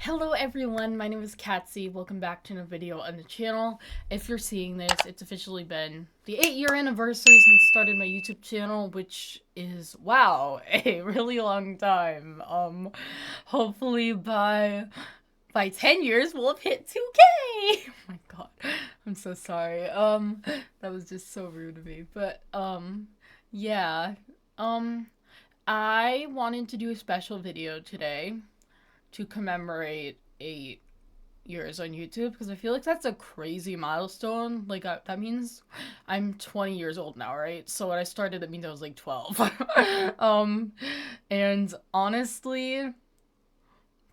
Hello everyone, my name is Katsy. Welcome back to a video on the channel. If you're seeing this, it's officially been the 8-year anniversary since I started my YouTube channel, which is, wow, a really long time. Hopefully by 10 years we'll have hit 2K! Oh my god, I'm so sorry. That was just so rude of me. But, yeah. I wanted to do a special video today to commemorate 8 years on YouTube because I feel like that's a crazy milestone. Like, that means I'm 20 years old now, right? So when I started, that means I was like 12. And honestly,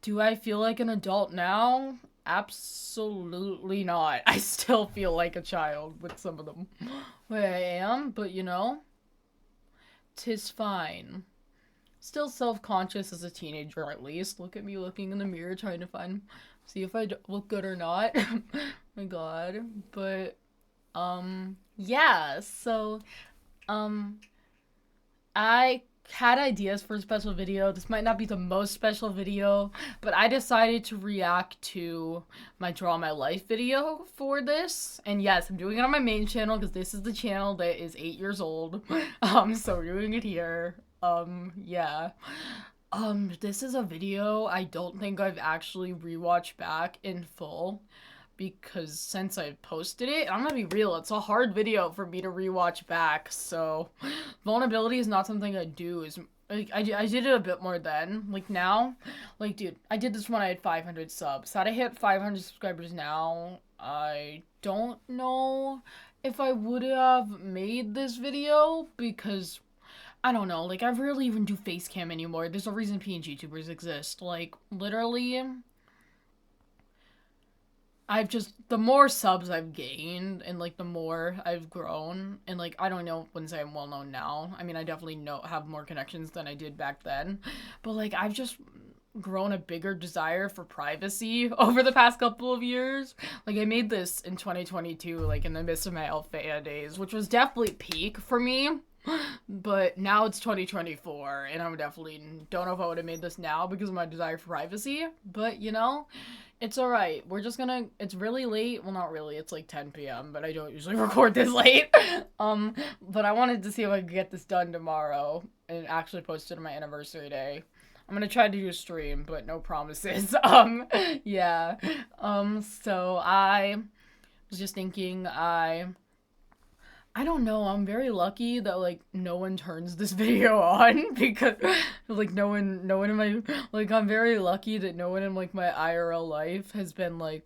do I feel like an adult now? Absolutely not. I still feel like a child with some of them. Where I am, but you know, 'tis fine. Still self-conscious as a teenager, at least. Look at me looking in the mirror trying to see if I look good or not. My god. But, yeah, so, I had ideas for a special video. This might not be the most special video, but I decided to react to my Draw My Life video for this. And yes, I'm doing it on my main channel because this is the channel that is 8 years old. So we're doing it here. Yeah. This is a video I don't think I've actually rewatched back in full because since I posted it, I'm gonna be real, it's a hard video for me to rewatch back, so vulnerability is not something I do. Like, I did it a bit more then. Like, now, like, dude, I did this when I had 500 subs. Had I hit 500 subscribers now, I don't know if I would have made this video because I don't know, like, I rarely even do facecam anymore. There's a reason PNG YouTubers exist. Like, literally, the more subs I've gained, and, like, the more I've grown, and, like, I don't know, wouldn't say I'm well-known now. I mean, I definitely have more connections than I did back then. But, like, I've just grown a bigger desire for privacy over the past couple of years. Like, I made this in 2022, like, in the midst of my alpha days, which was definitely peak for me. But now it's 2024, and I'm definitely don't know if I would have made this now because of my desire for privacy. But, you know, it's alright. We're just gonna, it's really late. Well, not really. It's like 10 p.m., but I don't usually record this late. But I wanted to see if I could get this done tomorrow and actually post it on my anniversary day. I'm gonna try to do a stream, but no promises. Yeah. So I was just thinking I don't know, I'm very lucky that, like, no one turns this video on because, like, no one in my, like, I'm very lucky that no one in, like, my IRL life has been, like,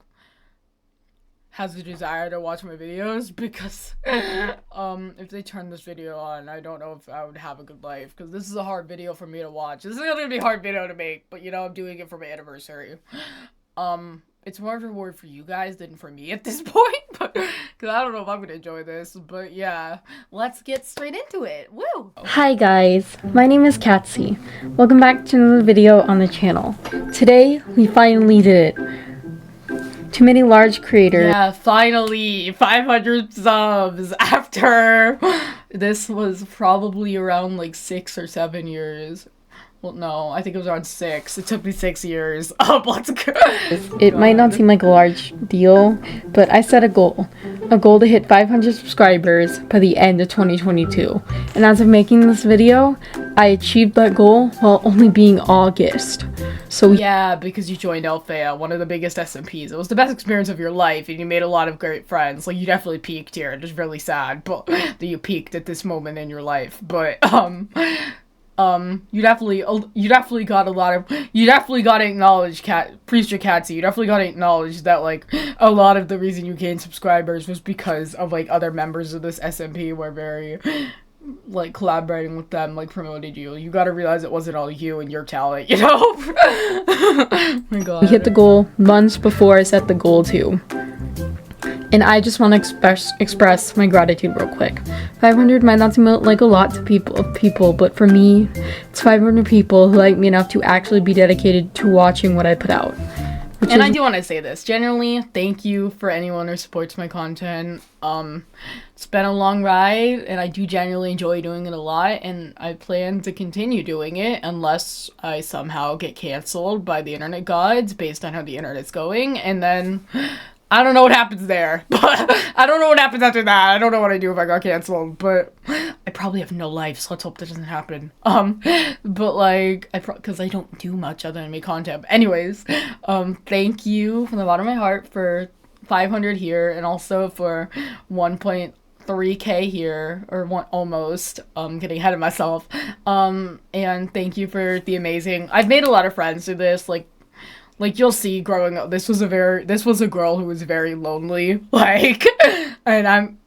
has the desire to watch my videos because, if they turn this video on, I don't know if I would have a good life because this is a hard video for me to watch. This is gonna be a hard video to make, but, you know, I'm doing it for my anniversary. It's more of a reward for you guys than for me at this point, but because I don't know if I'm gonna enjoy this, but yeah, let's get straight into it. Woo! Hi guys, my name is Katsy. Welcome back to another video on the channel. Today, we finally did it. Too many large creators. Yeah, finally, 500 subs after this was probably around like 6 or 7 years. Well, no, I think it was around 6. It took me 6 years. Let's go. It might not seem like a large deal, but I set a goal to hit 500 subscribers by the end of 2022. And as of making this video, I achieved that goal while only being August. So yeah, because you joined Althea, one of the biggest SMPs. It was the best experience of your life, and you made a lot of great friends. Like, you definitely peaked here. It was really sad, but that you peaked at this moment in your life. But, you definitely got to acknowledge Priester Katsy. You definitely got to acknowledge that, like, a lot of the reason you gained subscribers was because of, like, other members of this SMP were very, like, collaborating with them, like, promoted you. You got to realize it wasn't all you and your talent, you know? Oh my god. we hit the goal months before I set the goal too. And I just want to express my gratitude real quick. 500 might not seem like a lot to people, but for me, it's 500 people who like me enough to actually be dedicated to watching what I put out. And I do want to say this. Generally, thank you for anyone who supports my content. It's been a long ride, and I do genuinely enjoy doing it a lot, and I plan to continue doing it unless I somehow get canceled by the internet gods based on how the internet's going, and then I don't know what happens there. But I don't know what happens after that. I don't know what I do if I got canceled, but I probably have no life, so let's hope that doesn't happen. But like, because I don't do much other than make content. But anyways, thank you from the bottom of my heart for 500 here, and also for 1.3k here, or one almost. Getting ahead of myself. And thank you for the amazing. I've made a lot of friends through this. Like you'll see growing up, this was a girl who was very lonely, like, and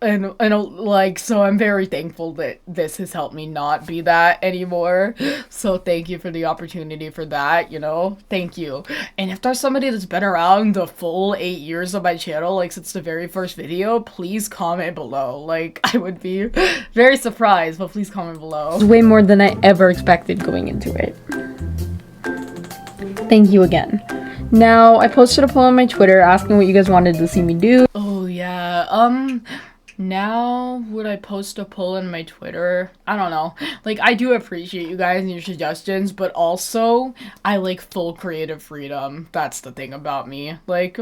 so I'm very thankful that this has helped me not be that anymore. So thank you for the opportunity for that, you know, thank you. And if there's somebody that's been around the full 8 years of my channel, like since the very first video, please comment below. Like, I would be very surprised, but please comment below. Way more than I ever expected going into it. Thank you again. Now, I posted a poll on my Twitter asking what you guys wanted to see me do. Oh, yeah. Now, would I post a poll on my Twitter? I don't know. Like, I do appreciate you guys and your suggestions, but also, I like full creative freedom. That's the thing about me. Like,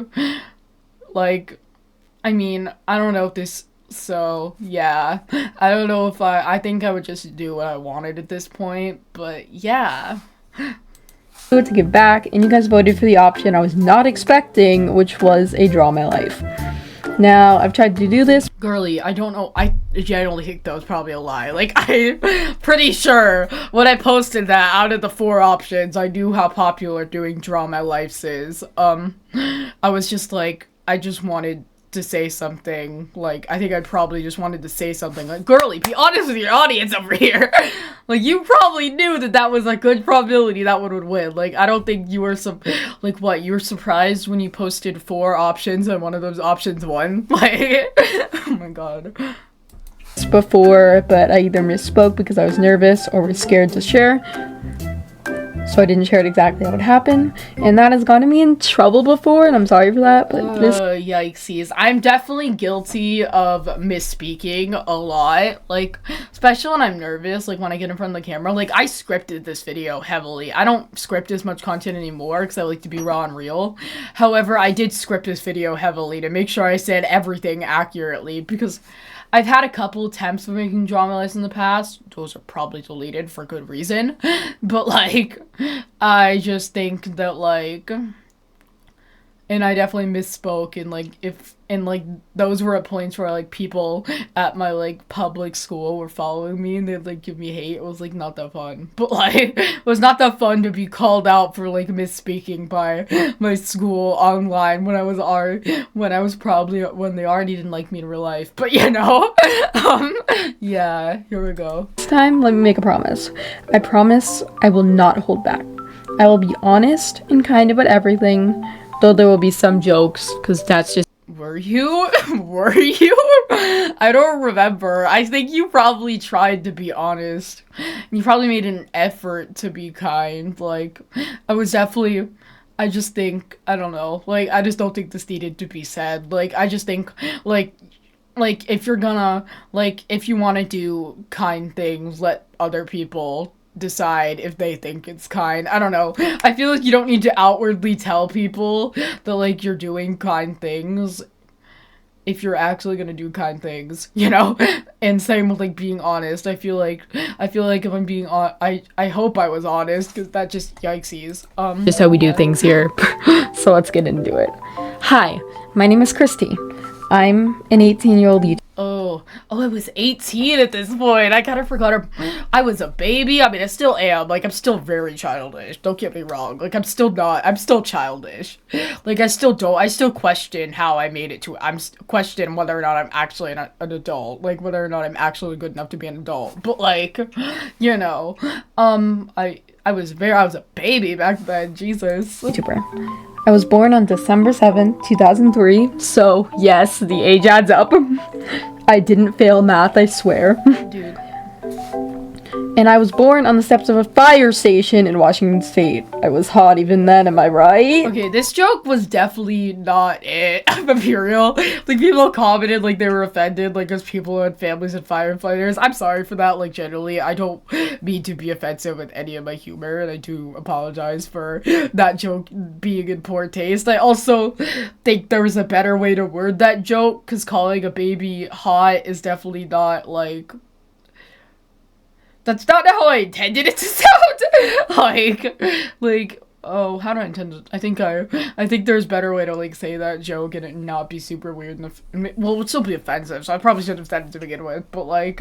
I mean, I don't know if this... So, yeah. I don't know if I think I would just do what I wanted at this point, but yeah. To give back, and you guys voted for the option I was not expecting, which was a draw my life. Now, I've tried to do this. Girly, I don't know. I genuinely think that was probably a lie. Like, I'm pretty sure when I posted that, out of the 4 options, I knew how popular doing draw my lives is. I was just like, I just wanted to say something. Like, I think I probably just wanted to say something like, girly, be honest with your audience over here. Like, you probably knew that that was a good probability that one would win. Like, I don't think you were like, what, you were surprised when you posted 4 options and one of those options won? Like, oh my god. Before, but I either misspoke because I was nervous or was scared to share. So I didn't share it exactly how it happened, and that has gotten me in trouble before, and I'm sorry for that, but this... Yikesies. I'm definitely guilty of misspeaking a lot, like, especially when I'm nervous, like, when I get in front of the camera. Like, I scripted this video heavily. I don't script as much content anymore, because I like to be raw and real. However, I did script this video heavily to make sure I said everything accurately, because I've had a couple attempts of making drama lists in the past. Those are probably deleted for good reason. But, like, I just think that, like, and I definitely misspoke, and, like, those were at points where, like, people at my, like, public school were following me, and they'd, like, give me hate. It was, like, not that fun. But, like, it was not that fun to be called out for, like, misspeaking by my school online when they already didn't like me in real life. But, you know, yeah, here we go. This time, let me make a promise. I promise I will not hold back. I will be honest and kind about everything, though there will be some jokes, because that's just... Were you? Were you? I don't remember. I think you probably tried to be honest. You probably made an effort to be kind. Like, I just think, I don't know. Like, I just don't think this needed to be said. Like, I just think, like, if you're gonna, like, if you want to do kind things, let other people decide if they think it's kind. I don't know. I feel like you don't need to outwardly tell people that, like, you're doing kind things if you're actually gonna do kind things, you know? And same with, like, being honest. I feel like if I'm being I hope I was honest, because that just yikesies. Just how we do things here. So let's get into it. Hi, my name is Christy. I'm an 18-year-old YouTuber. Oh, I was 18 at this point. I kind of forgot I was a baby. I mean, I still am. Like, I'm still very childish. Don't get me wrong. Like, I'm still childish. Like, I still question how I made it to, question whether or not I'm actually an adult. Like, whether or not I'm actually good enough to be an adult. But, like, you know, I was a baby back then. Jesus. YouTuber. I was born on December 7th, 2003, so yes, the age adds up. I didn't fail math, I swear. Dude. And I was born on the steps of a fire station in Washington State. I was hot even then, am I right? Okay, this joke was definitely not it. I'm Imperial. Like, people commented, like, they were offended, like, because people had families and firefighters. I'm sorry for that, like, generally. I don't mean to be offensive with any of my humor, and I do apologize for that joke being in poor taste. I also think there was a better way to word that joke, because calling a baby hot is definitely not, like... That's not how I intended it to sound. like, oh, how do I intend it? I think there's a better way to, like, say that joke and it not be super weird. Well, it would still be offensive, so I probably shouldn't have said it to begin with, but, like,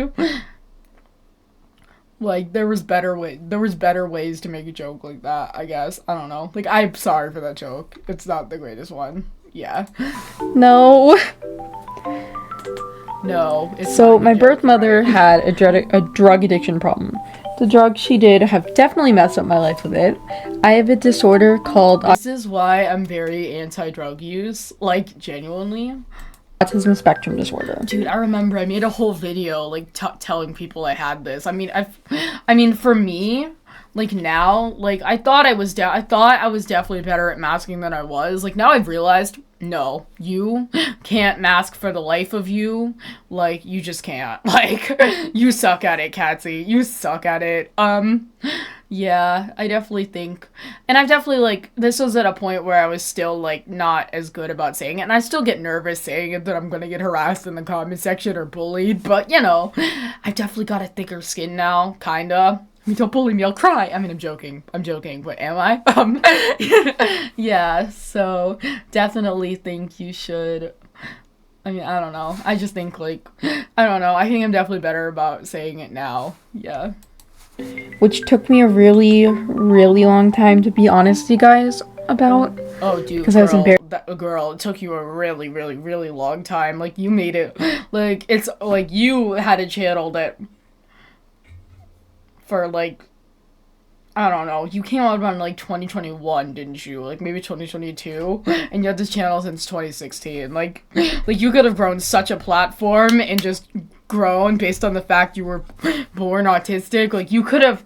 there was better ways to make a joke like that, I guess. I don't know. Like, I'm sorry for that joke. It's not the greatest one. Yeah. No. No. So my birth mother had a drug addiction problem. The drugs she did have definitely messed up my life with it. I have a disorder called This is why I'm very anti-drug use. Like, genuinely. autism spectrum disorder. Dude, I remember I made a whole video, like, telling people I had this. I mean, for me, like, now, like, I thought I was definitely better at masking than I was. Like, now I've realized, no, you can't mask for the life of you. Like, you just can't. Like, you suck at it, Catsy. You suck at it. Yeah, I definitely think, and I've definitely, like, this was at a point where I was still, like, not as good about saying it, and I still get nervous saying it that I'm gonna get harassed in the comment section or bullied, but, you know, I've definitely got a thicker skin now, kinda. I mean, don't bully me, I'll cry. I mean, I'm joking, but am I? Yeah, so, definitely think you should, I mean, I don't know, I just think, like, I don't know, I think I'm definitely better about saying it now, yeah. Which took me a really, really long time to be honest with you guys about. Oh, dude, because I was embarrassed. Girl, it took you a really, really, really long time. Like, you made it, like, it's, like, you had a channel that, for, like, I don't know, you came out around, like, 2021, didn't you? Like, maybe 2022? And you had this channel since 2016. Like, you could have grown such a platform and just grown based on the fact you were born autistic. Like, you could have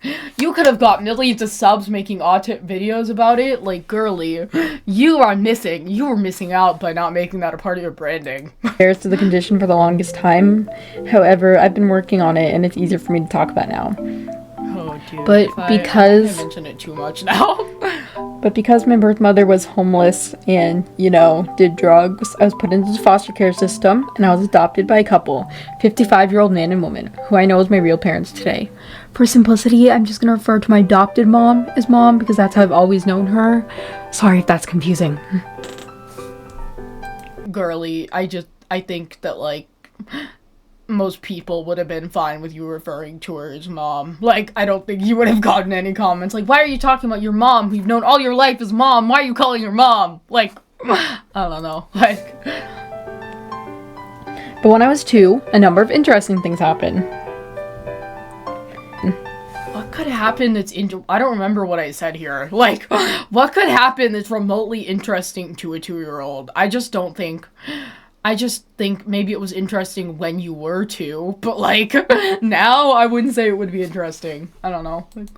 got millions of subs making videos about it. Like, girly, you were missing out by not making that a part of your branding. Embarrassed of the condition for the longest time. However, I've been working on it and it's easier for me to talk about now. Oh, dude. But because I mention it too much now. But because my birth mother was homeless and, you know, did drugs, I was put into the foster care system and I was adopted by a couple, 55-year-old man and woman, who I know is my real parents today. For simplicity, I'm just going to refer to my adopted mom as mom because that's how I've always known her. Sorry if that's confusing. Girly, I think that, like, most people would have been fine with you referring to her as mom. Like, I don't think you would have gotten any comments like, why are you talking about your mom who you've known all your life as mom? Why are you calling her mom? Like, I don't know. Like, but when I was 2, a number of interesting things happened. what could happen that's I don't remember what I said here. Like, what could happen that's remotely interesting to a 2-year-old? I just think maybe it was interesting when you were 2, but, like, now I wouldn't say it would be interesting. I don't know. Like,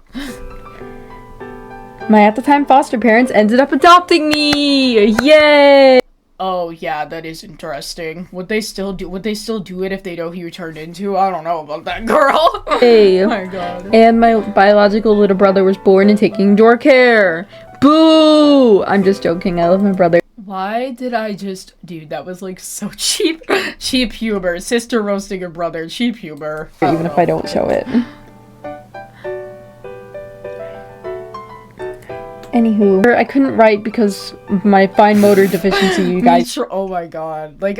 my at the time foster parents ended up adopting me! Yay! oh yeah, that is interesting. Would they still do it if they know who you turned into? I don't know about that, girl. Hey. Oh my god. And my biological little brother was born and taking door care. Boo! I'm just joking. I love my brother. Why did I just... Dude, that was, like, so cheap. Cheap humor. Sister roasting her brother. Cheap humor. Even if I don't show it. Anywho, I couldn't write because of my fine motor deficiency, you guys. Oh my god. Like,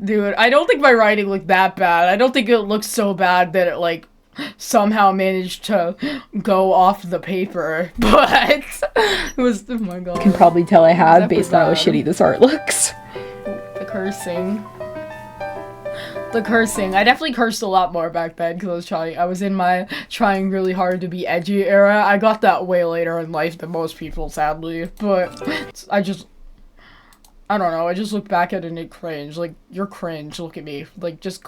dude, I don't think my writing looked that bad. I don't think it looked so bad that it, like, somehow managed to go off the paper, but it was, oh my god. You can probably tell I have based on how shitty this art looks. The cursing. I definitely cursed a lot more back then because I was in my trying really hard to be edgy era. I got that way later in life than most people, sadly, but I don't know, I just look back at it and it cringe. Like, you're cringe, look at me. Like, just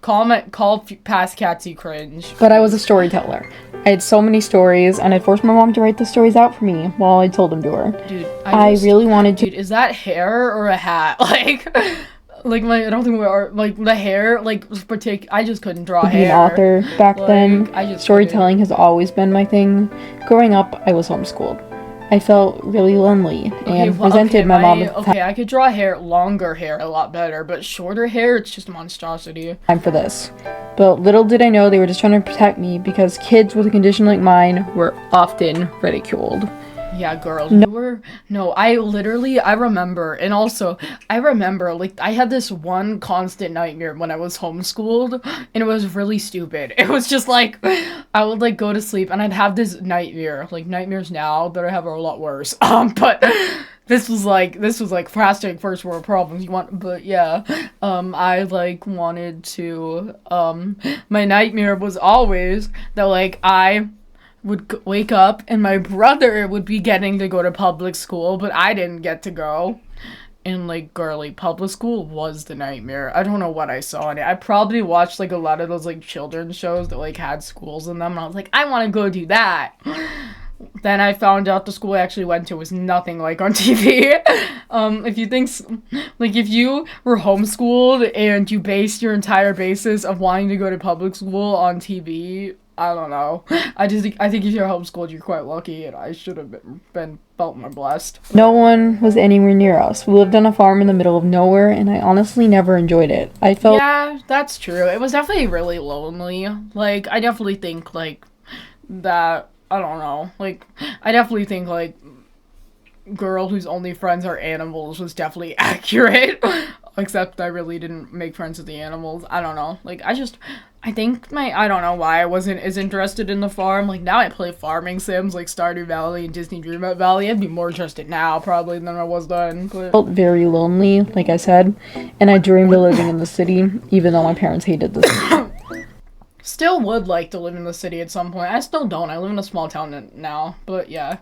Call past Catsy cringe. But I was a storyteller. I had so many stories, and I forced my mom to write the stories out for me while I told them to her. Dude, I really wanted to. Dude, is that hair or a hat? Like I don't think we are, like, the hair, like, I just couldn't draw Be hair. an author back then. I just Storytelling has always been my thing. Growing up, I was homeschooled. I felt really lonely and resented my mom. Okay, I could draw longer hair a lot better, but shorter hair, it's just a monstrosity. Time for this. But little did I know they were just trying to protect me because kids with a condition like mine were often ridiculed. Yeah, girl. I remember, and also, like, I had this one constant nightmare when I was homeschooled, and it was really stupid. It was just, like, I would, like, go to sleep, and I'd have this nightmare. Like, nightmares now that I have are a lot worse. But this was, like, hashtag first world problems. I, like, wanted to, my nightmare was always that, like, I would wake up and my brother would be getting to go to public school, but I didn't get to go. And, like, girly, public school was the nightmare. I don't know what I saw in it. I probably watched, like, a lot of those, like, children's shows that, like, had schools in them, and I was like, I want to go do that. Then I found out the school I actually went to was nothing like on TV. If you were homeschooled and you based your entire basis of wanting to go to public school on TV, I don't know. I think if you're homeschooled, you're quite lucky, and I should have felt more blessed. No one was anywhere near us. We lived on a farm in the middle of nowhere, and I honestly never enjoyed it. Yeah, that's true. It was definitely really lonely. Like, I definitely think, like, that, I don't know. Like, I definitely think, like, girl whose only friends are animals was definitely accurate. Except I really didn't make friends with the animals. I don't know. Like, I don't know why I wasn't as interested in the farm. Like, now I play farming sims like Stardew Valley and Disney Dreamlight Valley. I'd be more interested now, probably, than I was then. But I felt very lonely, like I said, and I dreamed of living in the city, even though my parents hated the city. Still would like to live in the city at some point. I still don't. I live in a small town now, but yeah.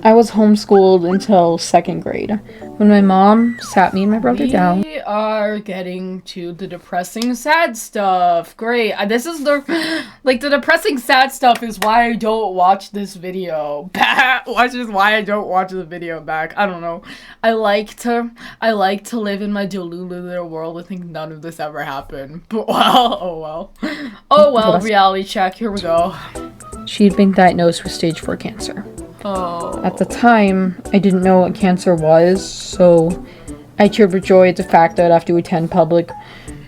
I was homeschooled until 2nd grade, when my mom sat me and my brother down. We are getting to the depressing sad stuff. Great. This is the depressing sad stuff is why I don't watch this video back. Which is why I don't watch the video back. I don't know. I like to live in my delulu little world. I think none of this ever happened. But oh well, reality check. Here we go. She'd been diagnosed with stage 4 cancer. Oh. At the time, I didn't know what cancer was, so I cheered with joy at the fact that after we attend public,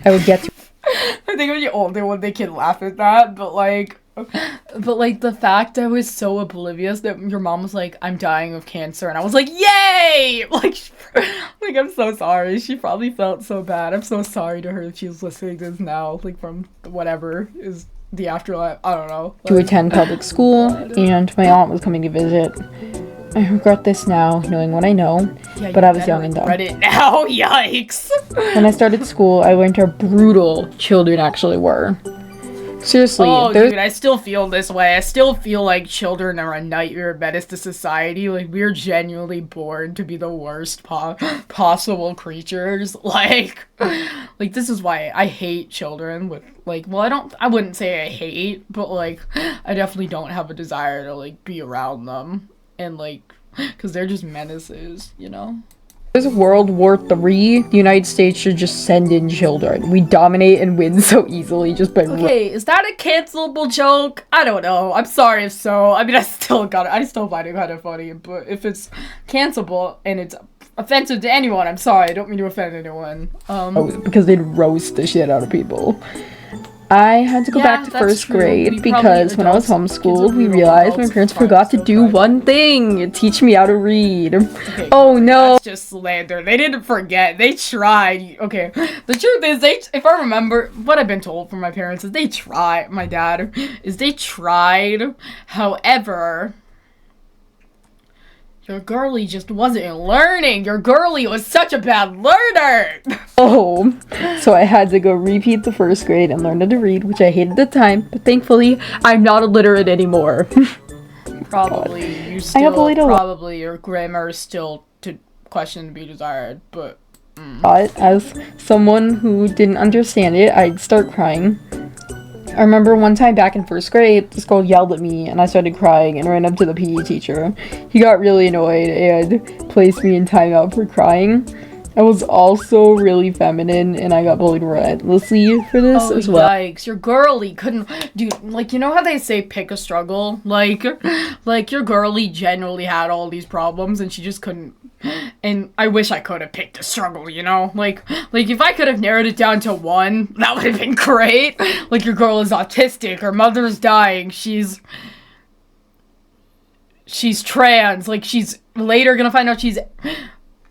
I would get to. I think when you're older, when they can laugh at that, but the fact I was so oblivious that your mom was like, I'm dying of cancer, and I was like, yay! Like, I'm so sorry. She probably felt so bad. I'm so sorry to her if she's listening to this now, like, from whatever is the afterlife. I don't know. To attend public school, and my aunt was coming to visit. I regret this now, knowing what I know, but I was young and dumb. Regret it now? Yikes! When I started school, I learned how brutal children actually were. Seriously, dude, I still feel this way. I still feel like children are a nightmare menace to society. Like, we're genuinely born to be the worst possible creatures. Like, this is why I hate children with, like, well, I wouldn't say I hate, but, like, I definitely don't have a desire to, like, be around them. And, like, because they're just menaces, you know? There's World War III. The United States should just send in children. We dominate and win so easily just by. Okay, is that a cancelable joke? I don't know. I'm sorry if so. I mean, I still find it kind of funny. But if it's cancelable and it's offensive to anyone, I'm sorry. I don't mean to offend anyone. Because they'd roast the shit out of people. I had to go back to 1st grade because when I was homeschooled, we realized my parents forgot to do one thing: teach me how to read. Okay, oh no! That's just slander. They didn't forget. They tried. Okay, the truth is, if I remember what I've been told from my parents is they tried. My dad is they tried. However, your girlie just wasn't learning. Your girlie was such a bad learner. Oh, so I had to go repeat the 1st grade and learn how to read, which I hated at the time, but thankfully, I'm not illiterate anymore. Probably, you still, probably your grammar is still to question to be desired, but But as someone who didn't understand it, I'd start crying. I remember one time back in first grade, this girl yelled at me and I started crying and ran up to the PE teacher. He got really annoyed and placed me in timeout for crying. I was also really feminine and I got bullied relentlessly for this as well. Yikes, your girly couldn't, dude, like, you know how they say pick a struggle? Like your girly generally had all these problems and she just couldn't, and I wish I could have picked a struggle, you know? Like if I could have narrowed it down to one, that would have been great. Like, your girl is autistic, her mother's dying, she's trans, like, she's later gonna find out she's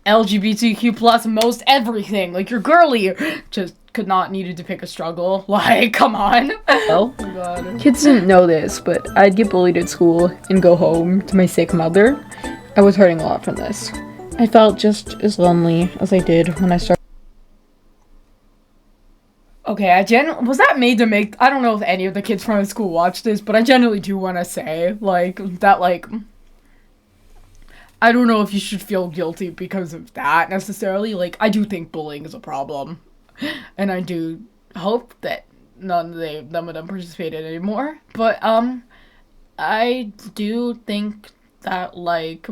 LGBTQ plus most everything. Like, your girly just needed to pick a struggle. Like, come on. Well, kids didn't know this, but I'd get bullied at school and go home to my sick mother. I was hurting a lot from this. I felt just as lonely as I did when I started. Okay, was that made to make, I don't know if any of the kids from my school watched this, but I generally do want to say, like, that, like, I don't know if you should feel guilty because of that, necessarily. Like, I do think bullying is a problem. And I do hope that none of them participated anymore. But, I do think that, like,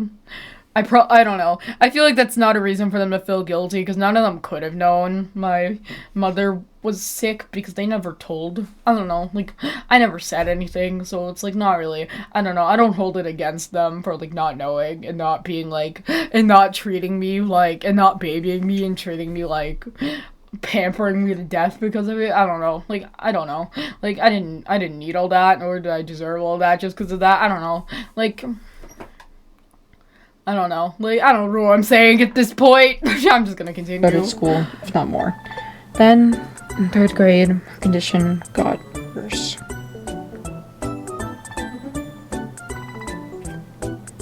I don't know. I feel like that's not a reason for them to feel guilty, because none of them could have known my mother was sick, because they never told. I don't know, like, I never said anything, so it's, like, not really, I don't know, I don't hold it against them for, like, not knowing, and not being, like, and not treating me, like, and not babying me, and treating me, like, pampering me to death because of it. I don't know, like, I don't know, like, I didn't need all that, nor did I deserve all that just because of that. I don't know, like, I don't know. Like, I don't know what I'm saying at this point. I'm just gonna continue. Started school, if not more. Then, in 3rd grade, her condition got worse.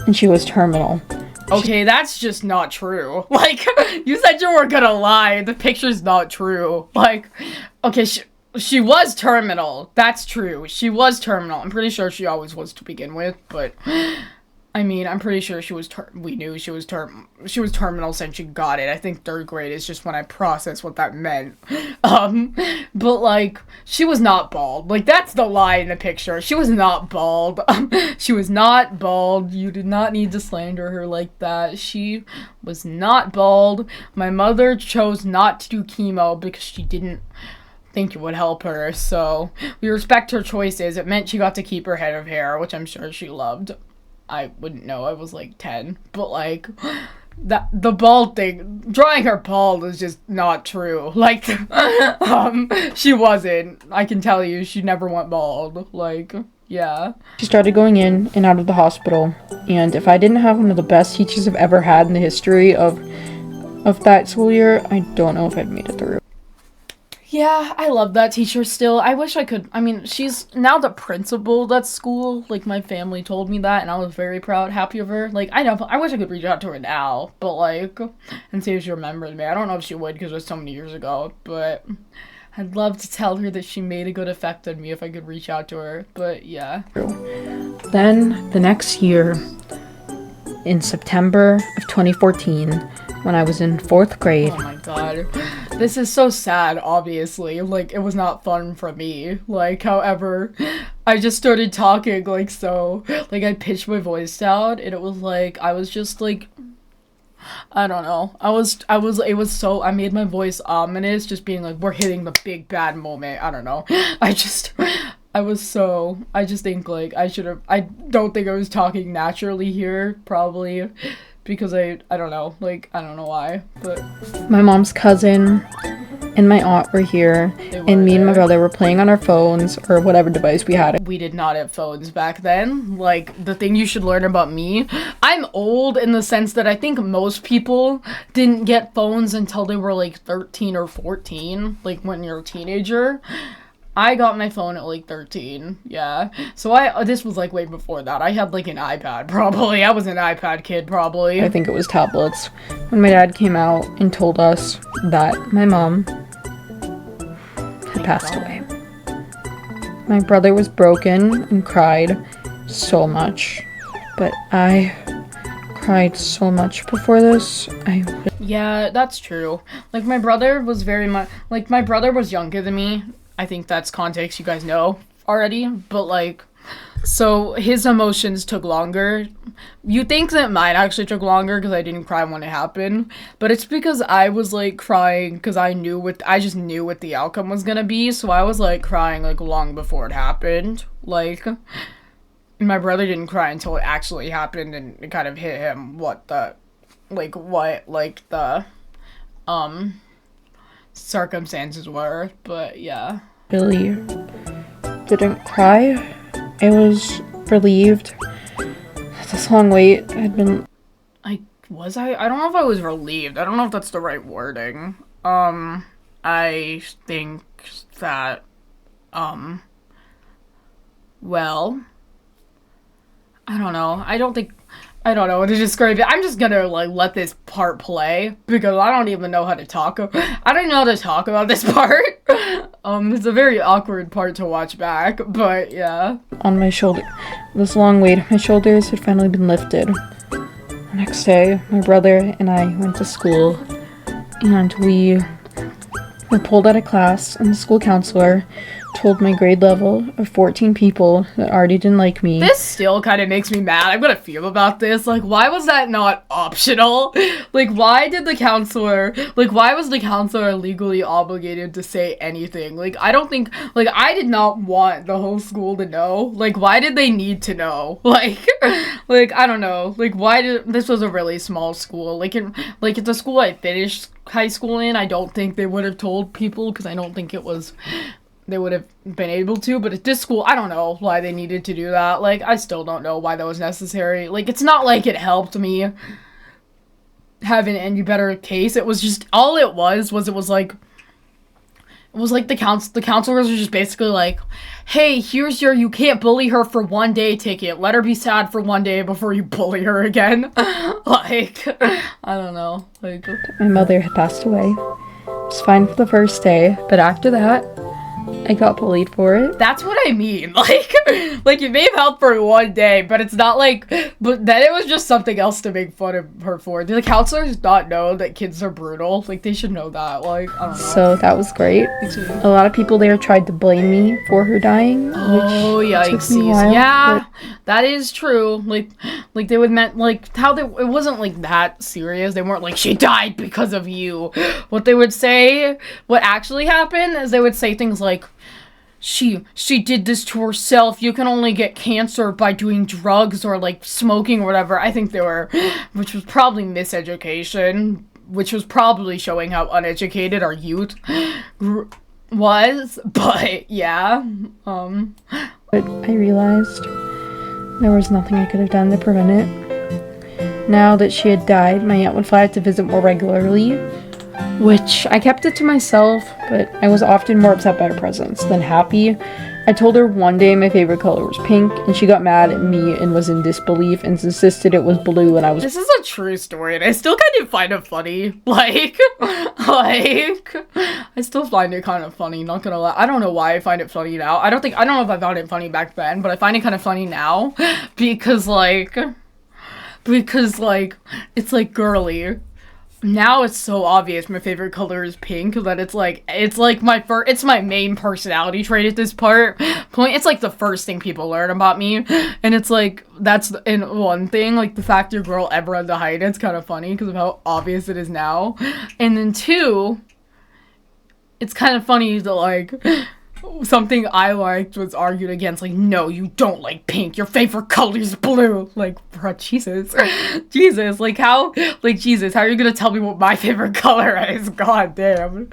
And she was terminal. Okay, that's just not true. Like, you said you weren't gonna lie. The picture's not true. Like, okay, she was terminal. That's true. She was terminal. I'm pretty sure she always was to begin with, but I mean, I'm pretty sure we knew she was terminal since she got it. I think 3rd grade is just when I processed what that meant. But, like, she was not bald. Like, that's the lie in the picture. She was not bald. She was not bald. You did not need to slander her like that. She was not bald. My mother chose not to do chemo because she didn't think it would help her, so we respect her choices. It meant she got to keep her head of hair, which I'm sure she loved. I wouldn't know, I was like 10, but like, the bald thing, drawing her bald is just not true. Like, she wasn't, I can tell you, she never went bald, like, yeah. She started going in and out of the hospital, and if I didn't have one of the best teachers I've ever had in the history of that school year, I don't know if I'd made it through. Yeah, I love that teacher still. I wish I could, I mean, she's now the principal of that school. Like, my family told me that, and I was very proud, happy of her. Like, I wish I could reach out to her now, but, like, and see if she remembers me. I don't know if she would, because it was so many years ago, but I'd love to tell her that she made a good effect on me if I could reach out to her, but yeah. Then, the next year, in September of 2014, when I was in 4th grade. Oh my god. This is so sad, obviously. Like, it was not fun for me. Like, however, I just started talking, like, so, like, I pitched my voice down, and it was like, I was just, like, I don't know. It was so, I made my voice ominous, just being like, we're hitting the big bad moment. I don't know. I just think, like, I don't think I was talking naturally here, probably. Because I don't know, like, I don't know why, but my mom's cousin and my aunt were here, and me and my brother were playing on our phones, or whatever device we had. We did not have phones back then. Like, the thing you should learn about me, I'm old in the sense that I think most people didn't get phones until they were, like, 13 or 14, like, when you're a teenager. I got my phone at, like, 13, yeah. So this was, like, way before that. I had, like, an iPad, probably. I was an iPad kid, probably. I think it was tablets. When my dad came out and told us that my mom had passed away. My brother was broken and cried so much, but I cried so much before this. Yeah, that's true. Like, my brother was very much, like, my brother was younger than me. I think that's context you guys know already, but, like, so his emotions took longer. You think that mine actually took longer because I didn't cry when it happened, but it's because I was, like, crying because I just knew what the outcome was gonna be, so I was, like, crying, like, long before it happened. Like, my brother didn't cry until it actually happened, and it kind of hit him what the circumstances were, but yeah. Really didn't cry. I was relieved. This long wait had been... I don't know if I was relieved. I don't know if that's the right wording. I think that, well, I don't know. I don't know what to describe it. I'm just gonna, like, let this part play, because I don't even know how to talk. I don't know how to talk about this part. It's a very awkward part to watch back, but yeah. On my shoulder. This long weight on my shoulders had finally been lifted. The next day, my brother and I went to school, and we were pulled out of class, and the school counselor told my grade level of 14 people that already didn't like me. This still kind of makes me mad. I'm gonna feel about this. Like, why was that not optional? Like, why was the counselor legally obligated to say anything? Like, I don't think, like, I did not want the whole school to know. Like, why did they need to know? Like, I don't know. Like, this was a really small school. Like, at the school I finished high school in, I don't think they would have told people, because I don't think they would have been able to, but at this school, I don't know why they needed to do that. Like, I still don't know why that was necessary. Like, it's not like it helped me have any better case. It was just, all it was like the counselors were just basically like, hey, here's your you can't bully her for 1 day ticket. Let her be sad for 1 day before you bully her again. Like, I don't know. Like, my mother had passed away. It was fine for the first day, but after that, I got bullied for it. That's what I mean. Like it may have helped for 1 day, but it's not like, but then it was just something else to make fun of her for. Do the counselors not know that kids are brutal? Like, they should know that. Like, I don't know. So that was great. A lot of people there tried to blame me for her dying. Oh, yikes. Yeah, that is true. Like they would it wasn't like that serious. They weren't like, she died because of you. What they would say, what actually happened is they would say things like, she did this to herself. You can only get cancer by doing drugs or, like, smoking or whatever. I think which was probably miseducation, which was probably showing how uneducated our youth was, but yeah. But I realized there was nothing I could have done to prevent it. Now that she had died, my aunt would fly out to visit more regularly, which I kept it to myself, but I was often more upset by her presence than happy. I told her one day my favorite color was pink, and she got mad at me and was in disbelief and insisted it was blue, and I was— This is a true story, and I still kind of find it funny. Like, I still find it kind of funny, not gonna lie. I don't know why I find it funny now. I don't know if I found it funny back then, but I find it kind of funny now, because, like, it's, like, girly. Now it's so obvious my favorite color is pink that it's my main personality trait at this point. It's like the first thing people learn about me, and it's like, that's in one thing, like the fact your girl ever had to hide it's kind of funny because of how obvious it is now. And then two, it's kind of funny that, like, something I liked was argued against, like, no, you don't like pink, your favorite color is blue. Like, bro, Jesus, like, how are you gonna tell me what my favorite color is? God damn.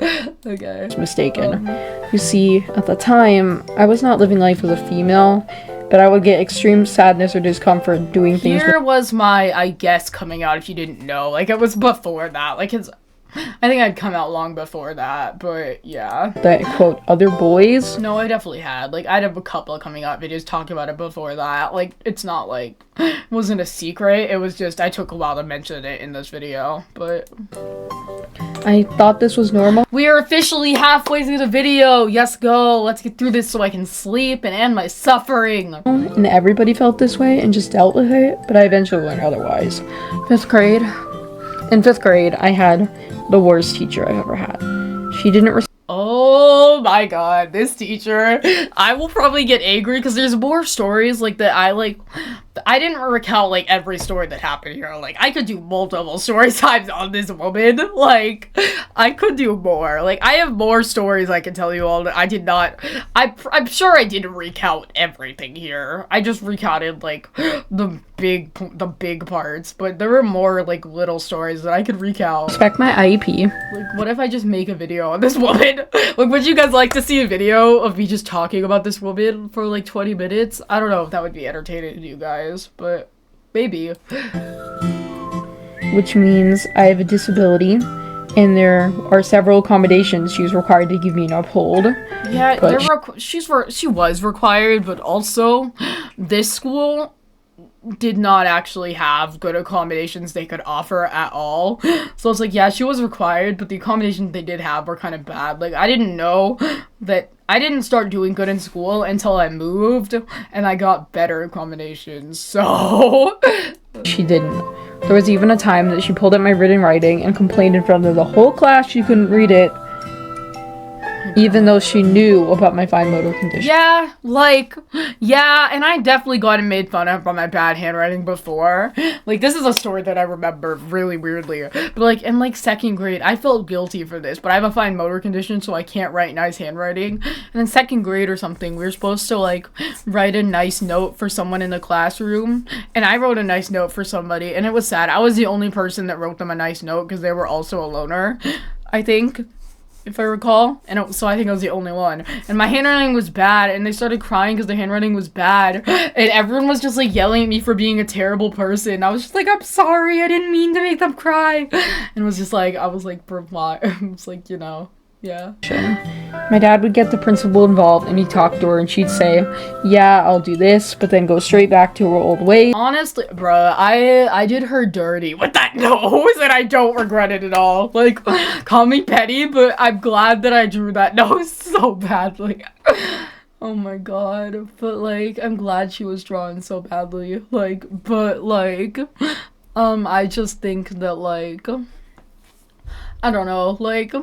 Okay. Mistaken. You see, at the time, I was not living life as a female, but I would get extreme sadness or discomfort doing things— Here was my, I guess, coming out, if you didn't know. Like, it was before that. Like, I think I'd come out long before that, but yeah. That, quote, other boys? No, I definitely had. Like, I'd have a couple of coming out videos talking about it before that. Like, it's not like, it wasn't a secret. It was just, I took a while to mention it in this video, but I thought this was normal. We are officially halfway through the video. Yes, go. Let's get through this so I can sleep and end my suffering. And everybody felt this way and just dealt with it, but I eventually learned otherwise. 5th grade. In 5th grade, I had the worst teacher I've ever had. She didn't Oh my god, this teacher. I will probably get angry because there's more stories like that I didn't recount like every story that happened here. Like I could do multiple story times on this woman. Like I could do more. Like I have more stories I can tell you all that I did not. I'm sure I didn't recount everything here. I just recounted like the big parts, but there were more like little stories that I could recount. respect my IEP. Like what if I just make a video on this woman? Like would you guys like to see a video of me just talking about this woman for like 20 minutes? I don't know if that would be entertaining to you guys, but maybe. Which means I have a disability, and there are several accommodations she's required to give me an uphold. Yeah, she was required, but also this school did not actually have good accommodations they could offer at all. So it's like, yeah, she was required, but the accommodations they did have were kind of bad. Like, I didn't know that I didn't start doing good in school until I moved, and I got better accommodations, so... She didn't. There was even a time that she pulled out my written writing and complained in front of the whole class she couldn't read it, even though she knew about my fine motor condition. Yeah, and I definitely gotten made fun of by my bad handwriting before. Like, this is a story that I remember really weirdly. But, like, in, like, 2nd grade, I felt guilty for this, but I have a fine motor condition, so I can't write nice handwriting. And in 2nd grade or something, we were supposed to, like, write a nice note for someone in the classroom. And I wrote a nice note for somebody, and it was sad. I was the only person that wrote them a nice note because they were also a loner, I think, if I recall, so I think I was the only one, and my handwriting was bad, and they started crying because the handwriting was bad, and everyone was just, like, yelling at me for being a terrible person. I was just like, I'm sorry, I didn't mean to make them cry, and it was just like, I was like, you know, yeah. My dad would get the principal involved, and he'd talk to her, and she'd say, yeah, I'll do this, but then go straight back to her old ways. Honestly, bruh, I did her dirty with that nose, and I don't regret it at all. Like, call me petty, but I'm glad that I drew that nose so badly. Oh my god. But, like, I'm glad she was drawn so badly. Like, but, like, I just think that, like, I don't know, like...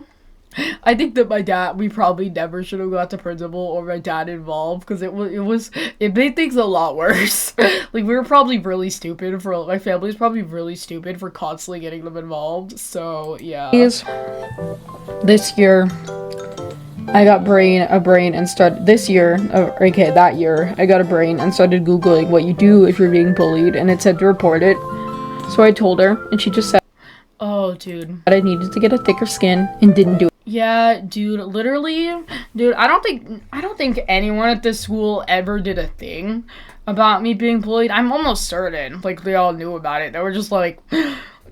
I think that we probably never should have got the principal or my dad involved, because it made things a lot worse. Like, we were probably really stupid my family's probably really stupid for constantly getting them involved, so, yeah. This year, I got a brain and started, that year, I got a brain and started Googling what you do if you're being bullied, and it said to report it. So I told her, and she just said, oh, dude. that I needed to get a thicker skin, and didn't do it. Yeah, dude, literally, dude, I don't think anyone at this school ever did a thing about me being bullied. I'm almost certain, like, they all knew about it. They were just like,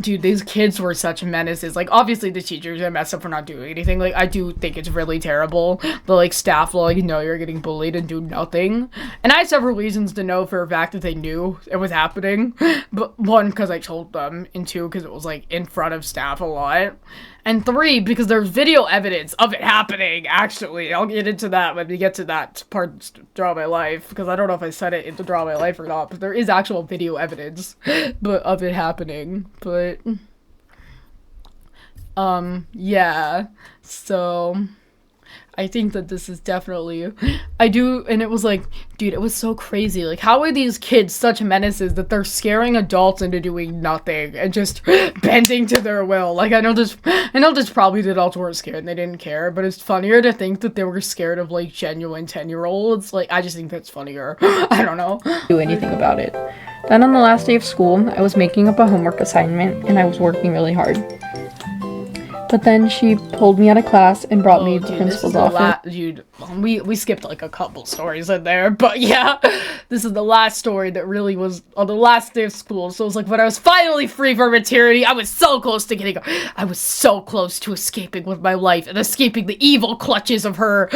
dude, these kids were such menaces. Like, obviously the teachers are messed up for not doing anything. Like, I do think it's really terrible. The, like, staff will, like, know you're getting bullied and do nothing. And I have several reasons to know for a fact that they knew it was happening. But 1, because I told them, and 2, because it was, like, in front of staff a lot. And 3, because there's video evidence of it happening, actually. I'll get into that when we get to that part of Draw My Life, because I don't know if I said it in the Draw My Life or not, but there is actual video evidence of it happening. But, yeah. So... I think that this is definitely, and it was like, dude, it was so crazy. Like, how are these kids such menaces that they're scaring adults into doing nothing and just bending to their will? Like, I know this probably the adults weren't scared and they didn't care, but it's funnier to think that they were scared of, like, genuine 10-year-olds. Like, I just think that's funnier. I don't know. Do anything about it. Then on the last day of school, I was making up a homework assignment, and I was working really hard. But then she pulled me out of class and brought me to the principal's office. Dude, we skipped like a couple stories in there, but yeah, this is the last story that really was on the last day of school. So it was like when I was finally free from maternity, I was so close to escaping with my life and escaping the evil clutches of her.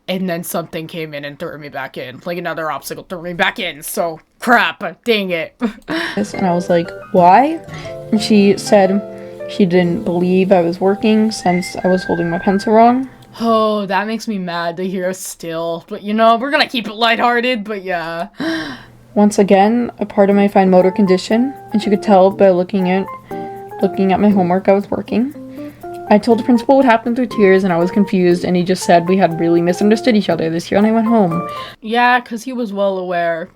And then something came in and threw me back in. Like another obstacle threw me back in. So crap, dang it. And I was like, why? And she said, She didn't believe I was working since I was holding my pencil wrong. Oh, that makes me mad to hear still. But you know, we're gonna keep it lighthearted, but yeah. Once again, a part of my fine motor condition, and she could tell by looking at my homework I was working. I told the principal what happened through tears, and I was confused, and he just said we had really misunderstood each other this year, and I went home. Yeah, because he was well aware.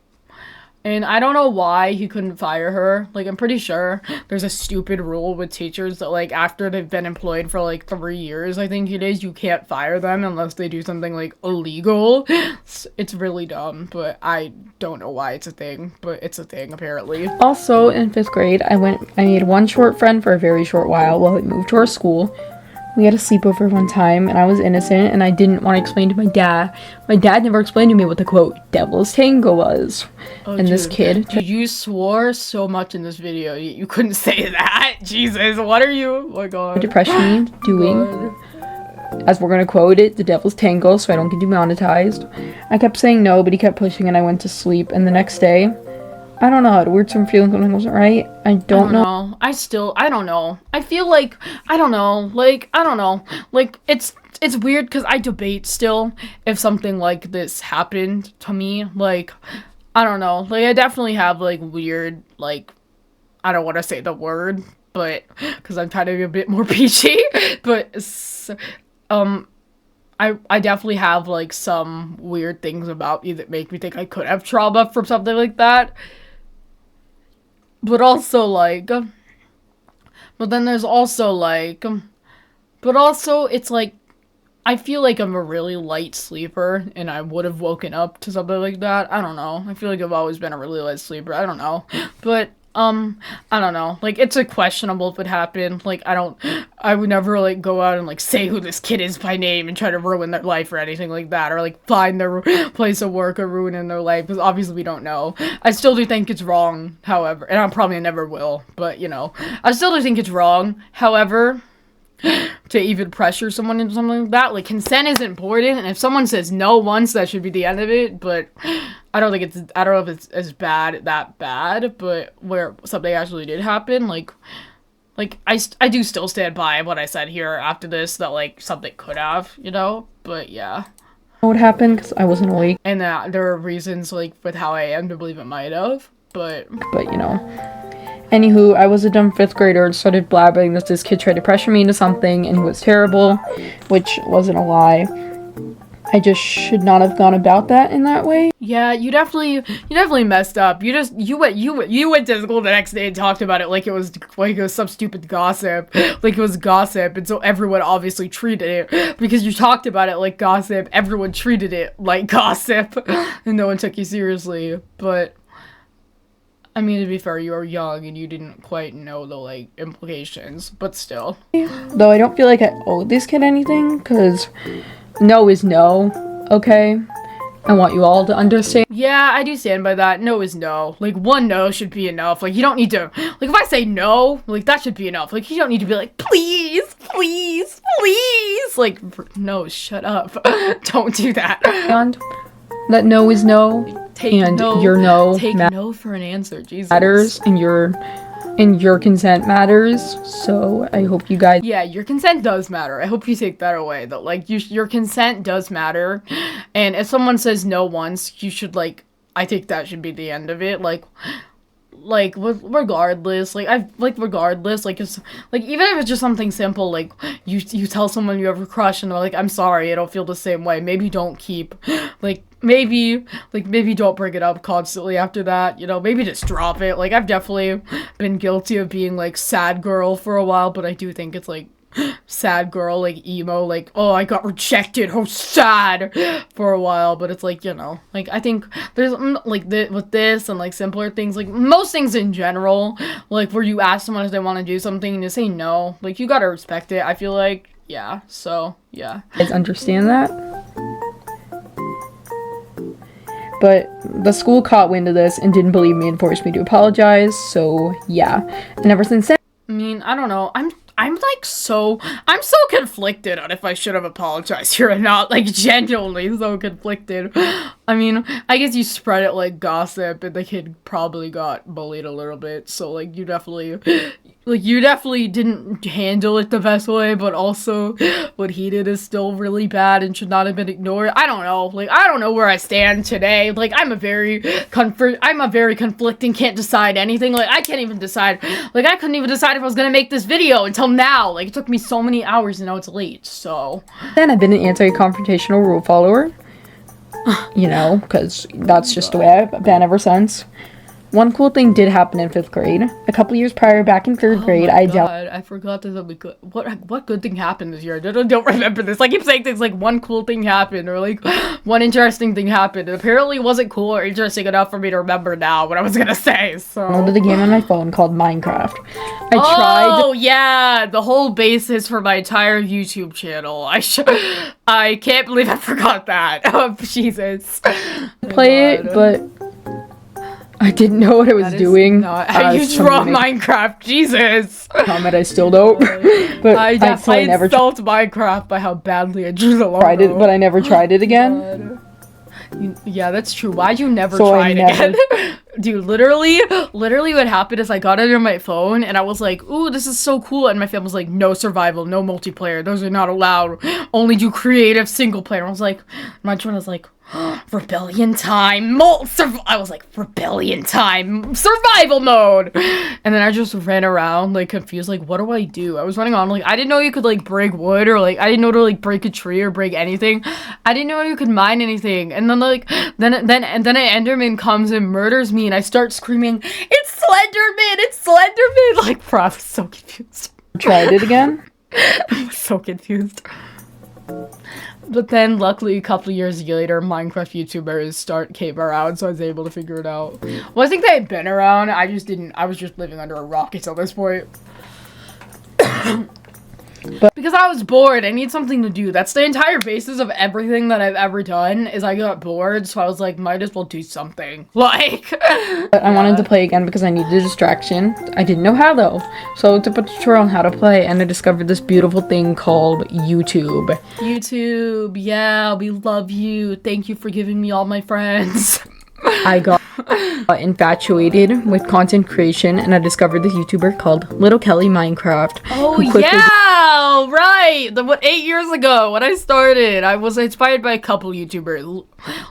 And I don't know why he couldn't fire her. Like, I'm pretty sure there's a stupid rule with teachers that, like, after they've been employed for, like, 3 years, I think it is, you can't fire them unless they do something, like, illegal. It's really dumb, but I don't know why it's a thing, but it's a thing, apparently. Also, in 5th grade, I made one short friend for a very short while we moved to our school. We had a sleepover one time, and I was innocent, and I didn't want to explain to my dad. My dad never explained to me what the, quote, devil's tango was. Oh, and dude. this kid... Dude, you swore so much in this video, you couldn't say that. Jesus, what are you? Oh my god. Depression me doing, as we're gonna quote it, the devil's tango, so I don't get demonetized. I kept saying no, but he kept pushing, and I went to sleep, and the next day... I don't know, I had a weird feeling something wasn't right. I don't know. I don't know. I feel like, I don't know. Like, it's weird because I debate still if something like this happened to me. Like, I don't know. Like, I definitely have, like, weird, like, I don't want to say the word, but, because I'm trying to be a bit more peachy, but, I definitely have, like, some weird things about me that make me think I could have trauma from something like that. But also, like, but then there's also, like, but also, it's like, I feel like I'm a really light sleeper, and I would have woken up to something like that. I don't know. I feel like I've always been a really light sleeper. I don't know. But, I don't know. Like, it's a questionable if it happened. Like, I would never, like, go out and, like, say who this kid is by name and try to ruin their life or anything like that. Or, like, find their place of work or ruin their life. Because obviously we don't know. I still do think it's wrong, however. And I probably never will. But, you know. I still do think it's wrong. However... to even pressure someone into something like that. Like, consent is important, and if someone says no once, that should be the end of it, but I don't know if it's as that bad, but where something actually did happen, like, I do still stand by what I said here after this, that, like, something could have, you know, but yeah. What happened, because I wasn't awake. And that there are reasons, like, with how I am to believe it might have, but, you know. Anywho, I was a dumb 5th grader and started blabbering that this kid tried to pressure me into something and he was terrible, which wasn't a lie. I just should not have gone about that in that way. Yeah, you definitely messed up. You went to school the next day and talked about it like it was some stupid gossip, like it was gossip, and so everyone obviously treated it because you talked about it like gossip. Everyone treated it like gossip, and no one took you seriously. But I mean, to be fair, you were young and you didn't quite know the, like, implications, but still. Though I don't feel like I owe this kid anything, because no is no, okay? I want you all to understand. Yeah, I do stand by that. No is no. Like, one no should be enough. Like, you don't need to, like, if I say no, like, that should be enough. Like, you don't need to be like, please, please, please. Like, no, shut up. Don't do that. And that no is no. Take no for an answer, Jesus. Matters, and your consent matters, so I hope you guys... Yeah, your consent does matter. I hope you take that away, that, like, your consent does matter, and if someone says no once, you should, like, I think that should be the end of it, like, regardless, regardless, like, it's, like, even if it's just something simple, like, you tell someone you have a crush, and they're like, I'm sorry, I don't feel the same way, maybe don't keep, maybe don't bring it up constantly after that, you know, maybe just drop it. Like, I've definitely been guilty of being, like, sad girl for a while, but I do think it's, like, sad girl, like, emo, like, oh, I got rejected, oh, sad, for a while, but it's, like, you know, like, I think there's, like, with this and, like, simpler things, like, most things in general, like, where you ask someone if they want to do something and you say no, like, you gotta respect it, I feel like, yeah, so, yeah. Guys understand that? But the school caught wind of this and didn't believe me and forced me to apologize, so yeah. And ever since then... I mean, I don't know. I'm so conflicted on if I should have apologized here or not. Like, genuinely so conflicted. I mean, I guess you spread it like gossip, and the kid probably got bullied a little bit. So like, you definitely didn't handle it the best way. But also, what he did is still really bad and should not have been ignored. I don't know. Like, I don't know where I stand today. Like, I'm a very conflicting. Can't decide anything. Like, I can't even decide. Like, I couldn't even decide if I was gonna make this video until now. Like, it took me so many hours and now it's late, so. Then I've been an anti-confrontational rule follower. You know, because that's just the way I've been ever since. One cool thing did happen in 5th grade. A couple years prior, back in 3rd grade, I forgot that something good. What good thing happened this year? I don't remember this. I keep saying things like one cool thing happened or like one interesting thing happened. It apparently wasn't cool or interesting enough for me to remember now what I was gonna say. So downloaded a game on my phone called Minecraft. Oh yeah, the whole basis for my entire YouTube channel. I can't believe I forgot that. Oh Jesus. Play it, but I didn't know what I was doing. Not how you draw Minecraft, Jesus! Comment, I still don't. But I never insult Minecraft by how badly I drew the logo. Tried it, but I never tried it again. Yeah, that's true. Why'd you never try it again? Dude, literally what happened is I got it on my phone and I was like, ooh, this is so cool. And my family was like, no survival, no multiplayer. Those are not allowed. Only do creative single player. I was like, my friend was like, rebellion time, I was like, rebellion time, survival mode. And then I just ran around like confused, like, what do I do? I was running on, like, I didn't know you could like break wood or like, I didn't know to like break a tree or break anything. I didn't know you could mine anything. And then like, then an Enderman comes and murders me and I start screaming, it's Slenderman, it's Slenderman. Like, bro, I was so confused. Tried it again? I was so confused. But then, luckily, a couple of years later, Minecraft YouTubers came around, so I was able to figure it out. Well, I think they had been around, I was just living under a rock until this point. Because I was bored, I need something to do. That's the entire basis of everything that I've ever done, is I got bored, so I was like, might as well do something. Like, but I wanted to play again because I needed a distraction. I didn't know how though. So I looked up a tutorial on how to play, and I discovered this beautiful thing called YouTube. YouTube, yeah, we love you. Thank you for giving me all my friends. I got infatuated with content creation, and I discovered this YouTuber called Little Kelly Minecraft. Oh yeah, right. 8 years ago when I started, I was inspired by a couple YouTubers.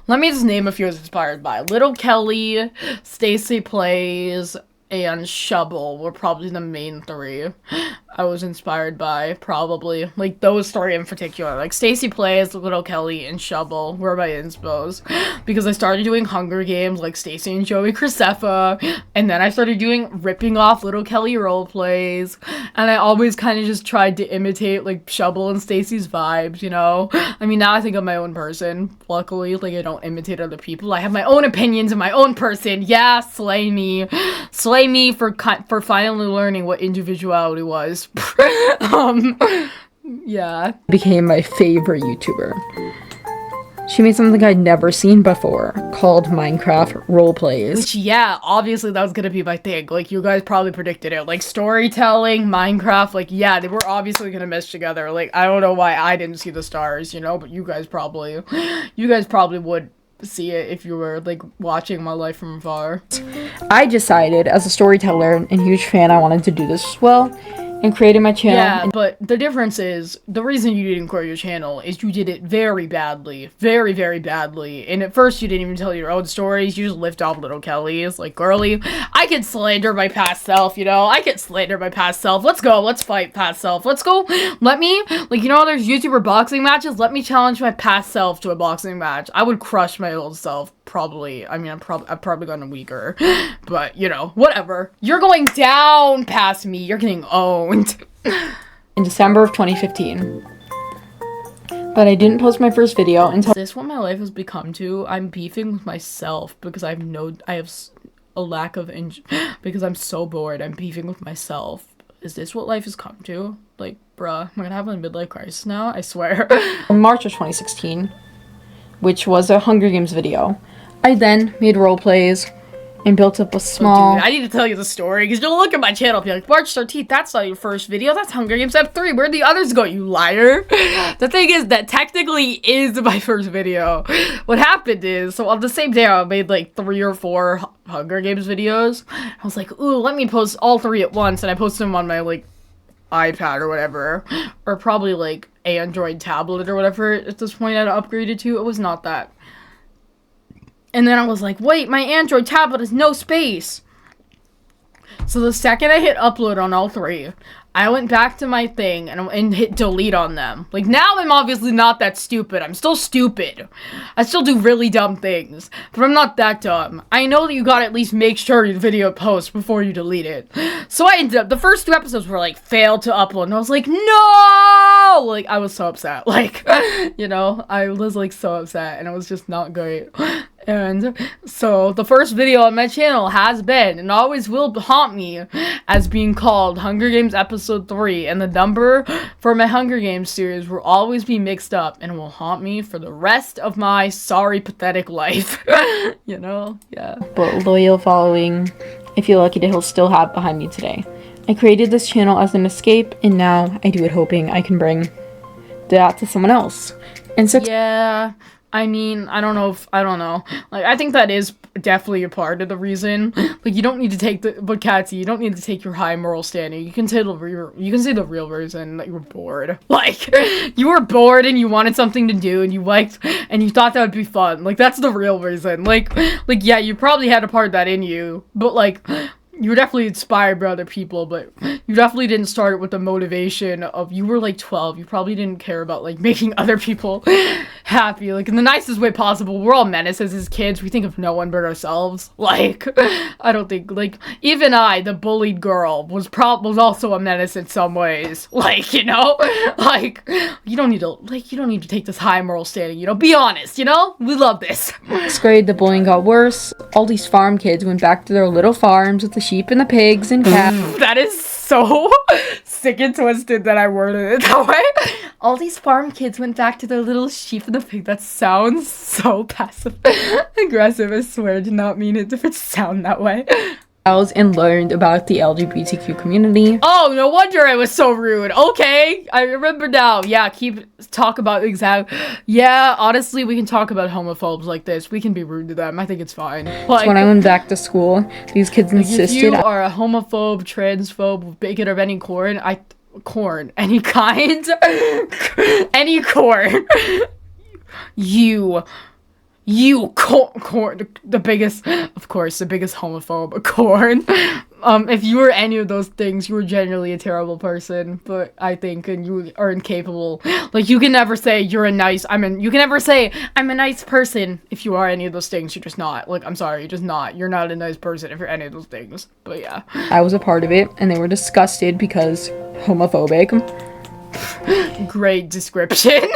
Let me just name a few I was inspired by. Little Kelly, Stacy Plays, and Shovel were probably the main three I was inspired by, probably. Like, those three in particular. Like, Stacy Plays, Little Kelly, and Shovel were my inspos. Because I started doing Hunger Games, like Stacy and Joey Chrysefa, and then I started ripping off Little Kelly roleplays, and I always kind of just tried to imitate, like, Shovel and Stacy's vibes, you know? I mean, now I think I'm my own person, luckily. Like, I don't imitate other people. I have my own opinions and my own person. Yeah, slay me. Slay me for finally learning what individuality was. Yeah. Became my favorite YouTuber. She made something I'd never seen before called Minecraft roleplays. Which, yeah, obviously that was gonna be my thing. Like, you guys probably predicted it. Like, storytelling, Minecraft, like, yeah, they were obviously gonna mesh together. Like, I don't know why I didn't see the stars, you know, but you guys probably would see it if you were like watching my life from afar. I decided, as a storyteller and huge fan, I wanted to do this as well, and created my channel. Yeah, but the difference is, the reason you didn't grow your channel is you did it very badly. Very, very badly. And at first you didn't even tell your own stories, you just lived off Little Kelly's. Like, girly, I could slander my past self, you know? I could slander my past self. Let's go, let's fight past self. Let's go, let me, like, you know, there's YouTuber boxing matches? Let me challenge my past self to a boxing match. I would crush my old self. Probably. I mean, I've probably gotten weaker, but, you know, whatever. You're going down past me. You're getting owned. In December of 2015. But I didn't post my first video until— Is this what my life has become to? I'm beefing with myself because I have a lack of because I'm so bored. I'm beefing with myself. Is this what life has come to? Like, bruh, I'm gonna have a midlife crisis now, I swear. In March of 2016, which was a Hunger Games video. I then made roleplays and built up a Oh, small... dude, I need to tell you the story, because you'll look at my channel and be like, March 13th, that's not your first video, that's Hunger Games Ep 3, where'd the others go, you liar? The thing is, that technically is my first video. What happened is, so on the same day I made like 3 or 4 Hunger Games videos, I was like, ooh, let me post all 3 at once, and I posted them on my, like, iPad or whatever, or probably, like, Android tablet or whatever at this point I'd upgraded to. It was not that. And then I was like, wait, my Android tablet has no space. So the second I hit upload on all 3, I went back to my thing and hit delete on them. Like, now I'm obviously not that stupid. I'm still stupid. I still do really dumb things. But I'm not that dumb. I know that you gotta at least make sure your video posts before you delete it. So I ended up, the first 2 episodes were like, failed to upload. And I was like, no! Like, I was so upset. Like, you know, I was like so upset. And it was just not great. And so the first video on my channel has been and always will haunt me as being called Hunger Games Episode 3, and the number for my Hunger Games series will always be mixed up and will haunt me for the rest of my sorry pathetic life. You know? Yeah. But loyal following I feel lucky to still have behind me today. I created this channel as an escape, and now I do it hoping I can bring that to someone else. And so yeah, I mean, I don't know. Like, I think that is definitely a part of the reason. Like, you don't need to take but Katsy, you don't need to take your high moral standing. You can say the real reason that you were bored. Like, you were bored and you wanted something to do and you thought that would be fun. Like, that's the real reason. Like, yeah, you probably had a part of that in you, but like, you were definitely inspired by other people, but you definitely didn't start it with the motivation of, you were like 12, you probably didn't care about like making other people happy, like in the nicest way possible. We're all menaces as kids, we think of no one but ourselves. Like, I don't think, like, even I, the bullied girl, was also a menace in some ways. Like, you know, like, you don't need to take this high moral standing, you know, be honest, you know, we love this. 6th grade, the bullying got worse. All these farm kids went back to their little farms with the sheep and the pigs and cats. That is so sick and twisted that I worded it that way. All these farm kids went back to their little sheep and the pig. That sounds so passive aggressive. I swear I did not mean it to sound that way. And learned about the LGBTQ community. Oh, no wonder I was so rude. Okay, I remember now. Yeah, talk about yeah, honestly, we can talk about homophobes like this. We can be rude to them. I think it's fine. Like, so when I went back to school, these kids insisted. If you are a homophobe, transphobe, bigot of any any kind, any corn, corn, the biggest homophobe, corn. If you were any of those things, you were genuinely a terrible person. But I think, and you are incapable. Like, you can never say you can never say I'm a nice person if you are any of those things. You're just not. Like, I'm sorry, you're just not. You're not a nice person if you're any of those things. But yeah, I was a part of it, and they were disgusted because homophobic. Great description.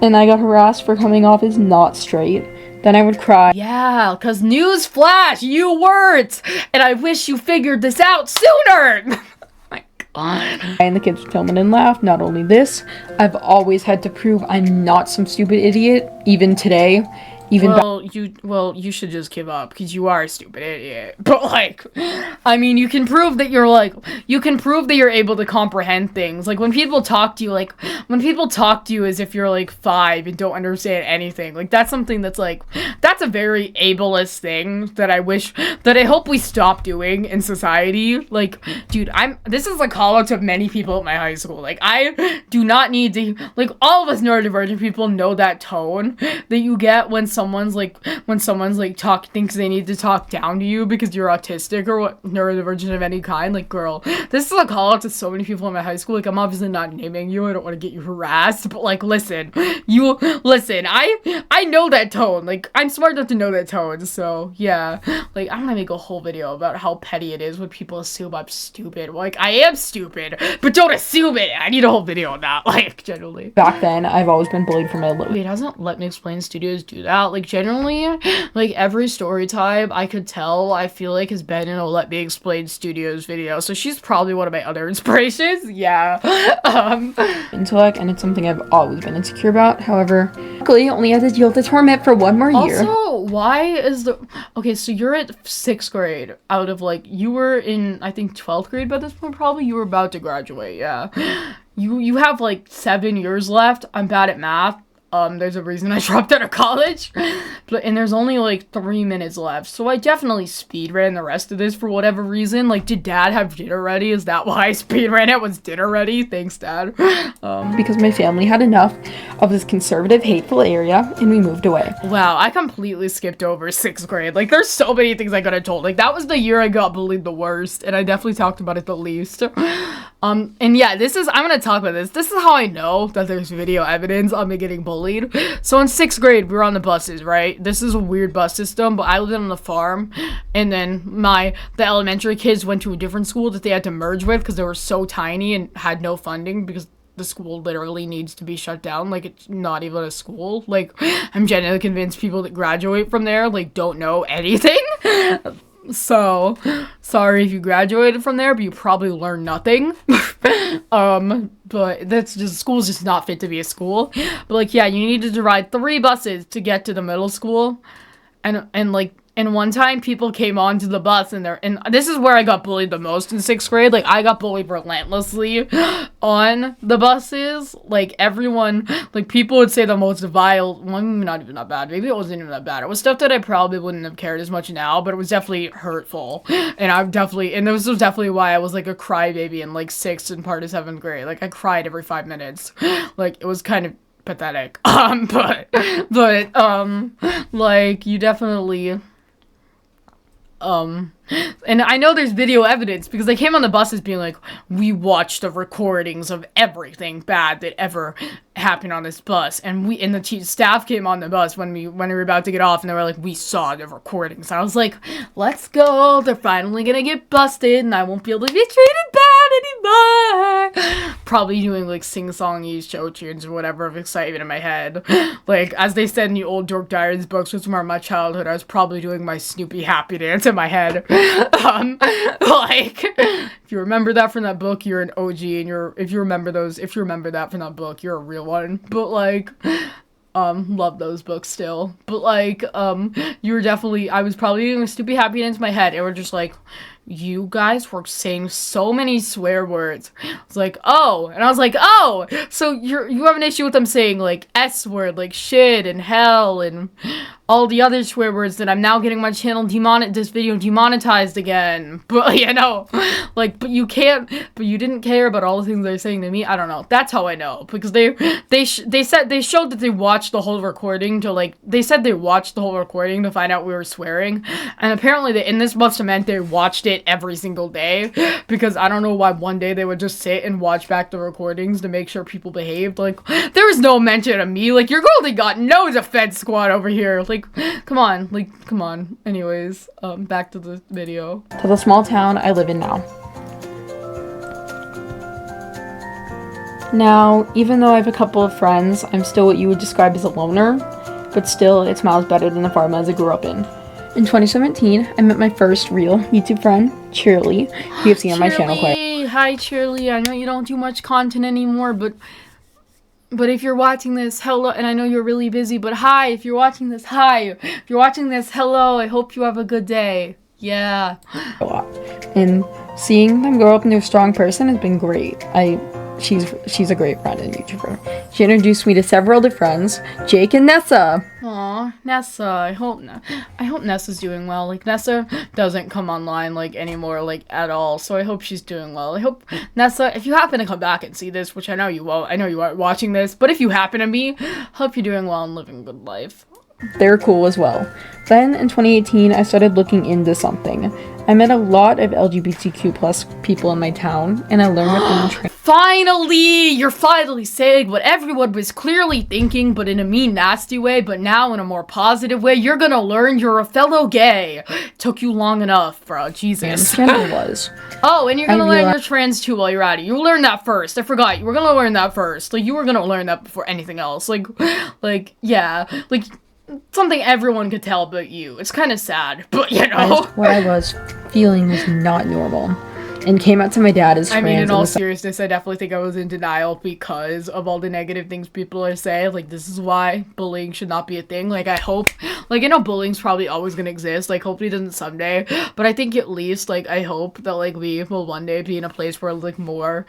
And I got harassed for coming off as not straight. Then I would cry. Yeah, because news flash, you weren't! And I wish you figured this out sooner! My god. And the kids would film it and laugh. Not only this, I've always had to prove I'm not some stupid idiot, even today. You should just give up, because you are a stupid idiot. But, like, I mean, you can prove that you're able to comprehend things. Like, when people talk to you as if you're, like, 5 and don't understand anything, like, that's something that's, like, that's a very ableist thing that I hope we stop doing in society. Like, dude, this is a call out to many people at my high school. Like, I do not need to, like, all of us neurodivergent people know that tone that you get when someone's thinks they need to talk down to you because you're autistic or what, neurodivergent of any kind. Like, girl, this is a call out to so many people in my high school. Like, I'm obviously not naming you, I don't want to get you harassed, but like, listen, I know that tone. Like, I'm smart enough to know that tone. So yeah, like, I'm gonna make a whole video about how petty it is when people assume I'm stupid. Like, I am stupid, but don't assume it. I need a whole video on that. Like, generally, back then I've always been bullied for my look. Wait, doesn't Let Me Explain Studios do that? Like, generally, like, every story type I could tell, I feel like, has been in a Let Me Explain Studios video. So she's probably one of my other inspirations. Yeah. Intellect, and it's something I've always been insecure about. However, luckily, only had to deal with the torment for 1 more year. Also, why is the okay? So you're at 6th grade. Out of like you were in I think 12th grade by this point. Probably you were about to graduate. Yeah, you have like 7 years left. I'm bad at math. There's a reason I dropped out of college, and there's only like 3 minutes left, so I definitely speed ran the rest of this for whatever reason. Like, did Dad have dinner ready? Is that why I speed ran it? Was dinner ready? Thanks, Dad. Because my family had enough of this conservative, hateful area, and we moved away. Wow, I completely skipped over 6th grade. Like, there's so many things I could have told. Like, that was the year I got bullied the worst, and I definitely talked about it the least. And yeah, I'm gonna talk about this. This is how I know that there's video evidence on me getting bullied. So in 6th grade, we were on the buses, right? This is a weird bus system, but I lived on the farm, and then the elementary kids went to a different school that they had to merge with because they were so tiny and had no funding because the school literally needs to be shut down. Like, it's not even a school. Like, I'm genuinely convinced people that graduate from there, like, don't know anything. So, sorry if you graduated from there, but you probably learned nothing. But that's just, school's just not fit to be a school. But, like, yeah, you needed to ride 3 buses to get to the middle school. And like, and one time people came onto the bus and this is where I got bullied the most in 6th grade. Like, I got bullied relentlessly on the buses. Like, everyone, like, people would say the most vile, well, not even that bad. Maybe it wasn't even that bad. It was stuff that I probably wouldn't have cared as much now, but it was definitely hurtful. And this was definitely why I was like a crybaby in like 6th and part of 7th grade. Like, I cried every 5 minutes. Like, it was kind of pathetic. Like, you definitely, and I know there's video evidence because they came on the buses being like, we watched the recordings of everything bad that ever happened on this bus, and the staff came on the bus when we were about to get off, and they were like, we saw the recordings. I was like, let's go, they're finally gonna get busted and I won't be able to be treated bad anymore. Probably doing like sing-songy show tunes or whatever of excitement in my head. Like, as they said in the old Dork Diaries books, which were my childhood, I was probably doing my Snoopy happy dance in my head. Like, if you remember that from that book, you're an OG, and if you remember that from that book, you're a real one. But like, love those books still. But like, you were definitely, I was probably doing a Stupid happy dance in my head, and we're just like, you guys were saying so many swear words. It's like, oh, and I was like, oh, so you have an issue with them saying like S word, like shit and hell and all the other swear words that I'm now getting my channel this video demonetized again. But you know, like, but you didn't care about all the things they're saying to me. I don't know. That's how I know, because they showed that they watched the whole recording they said they watched the whole recording to find out we were swearing, and apparently this must have meant they watched it every single day, because I don't know why one day they would just sit and watch back the recordings to make sure people behaved. Like, there was no mention of me. Like, your girl got no defense squad over here. Like, come on. Anyways, back to the video. To the small town I live in now. Now, even though I have a couple of friends, I'm still what you would describe as a loner, but still, it's miles better than the farm as I grew up in. In 2017, I met my first real YouTube friend, Cheerly, who you've seen on my channel quite. Hi, Cheerly. I know you don't do much content anymore, but if you're watching this, hello, and I know you're really busy, but hi, if you're watching this, hi. If you're watching this, hello, I hope you have a good day. Yeah. A lot. And seeing them grow up into a strong person has been great. She's a great friend and YouTuber. She introduced me to several other friends, Jake and Nessa. Aw, Nessa. I hope Nessa's doing well. Like, Nessa doesn't come online like anymore, like at all. So I hope she's doing well. I hope Nessa, if you happen to come back and see this, which I know you won't. I know you aren't watching this, but if you happen to be, hope you're doing well and living a good life. They're cool as well. Then in 2018, I started looking into something. I met a lot of LGBTQ plus people in my town, and I learned that being Finally! You're finally saying what everyone was clearly thinking, but in a mean, nasty way, but now in a more positive way. You're gonna learn you're a fellow gay. Took you long enough, bro. Jesus. Transgender was. Oh, and you're gonna learn you're trans too while you're at it. You learned that first. I forgot. You were gonna learn that first. Like, you were gonna learn that before anything else. Like, yeah. Like, something everyone could tell about you. It's kind of sad, but you know. What I was feeling was not normal. and came out to my dad as trans. I mean, in all the seriousness, I definitely think I was in denial because of all the negative things people are saying. Like, this is why bullying should not be a thing. Like, I hope, like, I know bullying's probably always gonna exist. Like, hopefully it doesn't someday. But I think at least, like, I hope that, like, we will one day be in a place where, like, more,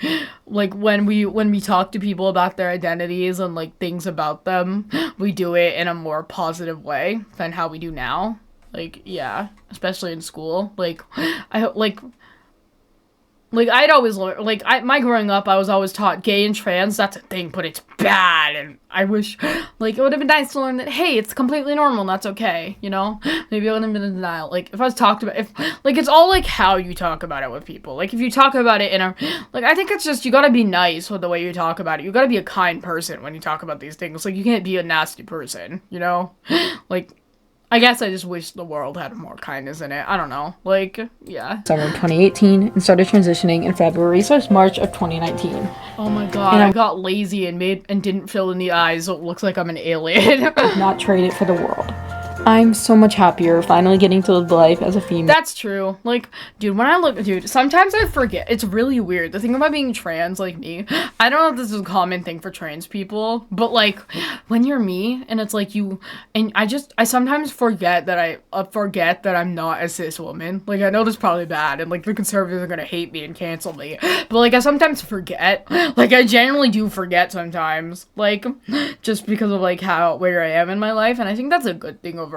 like, when we talk to people about their identities and, like, things about them, we do it in a more positive way than how we do now. Like, yeah, especially in school. Like, I hope, like, I'd always learn, like, my growing up, I was always taught gay and trans, that's a thing, but it's bad, and I wish, like, it would have been nice to learn that, hey, it's completely normal, and that's okay, you know? Maybe I wouldn't have been in denial. Like, if I was talked about, like, it's all, like, how you talk about it with people. Like, if you talk about it in a, like, I think it's just, you gotta be nice with the way you talk about it. You gotta be a kind person when you talk about these things. Like, you can't be a nasty person, you know? Like, I guess I just wish the world had more kindness in it. I don't know. Like, yeah. summer of 2018 and started transitioning in February/March of 2019. Oh my god, I got lazy and didn't fill in the eyes, so it looks like I'm an alien. Not trade it for the world. I'm so much happier finally getting to live life as a female. That's true. Like, dude, sometimes I forget. It's really weird. The thing about being trans, like me, I don't know if this is a common thing for trans people, but like, when you're me, and it's like I sometimes forget that I'm not a cis woman. Like, I know this is probably bad, and like, the conservatives are gonna hate me and cancel me, but like, I sometimes forget. Like, I genuinely do forget sometimes. Like, just because of like where I am in my life, and I think that's a good thing overall.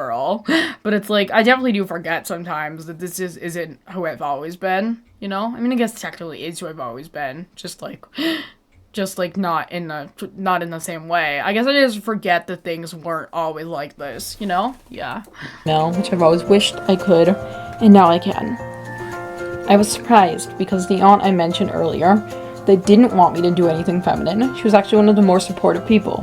But it's like, I definitely do forget sometimes that this isn't who I've always been, you know? I mean, I guess technically is who I've always been, just like not in the same way. I guess I just forget that things weren't always like this, you know? Yeah. No, which I've always wished I could, and now I can. I was surprised because the aunt I mentioned earlier, they didn't want me to do anything feminine. She was actually one of the more supportive people,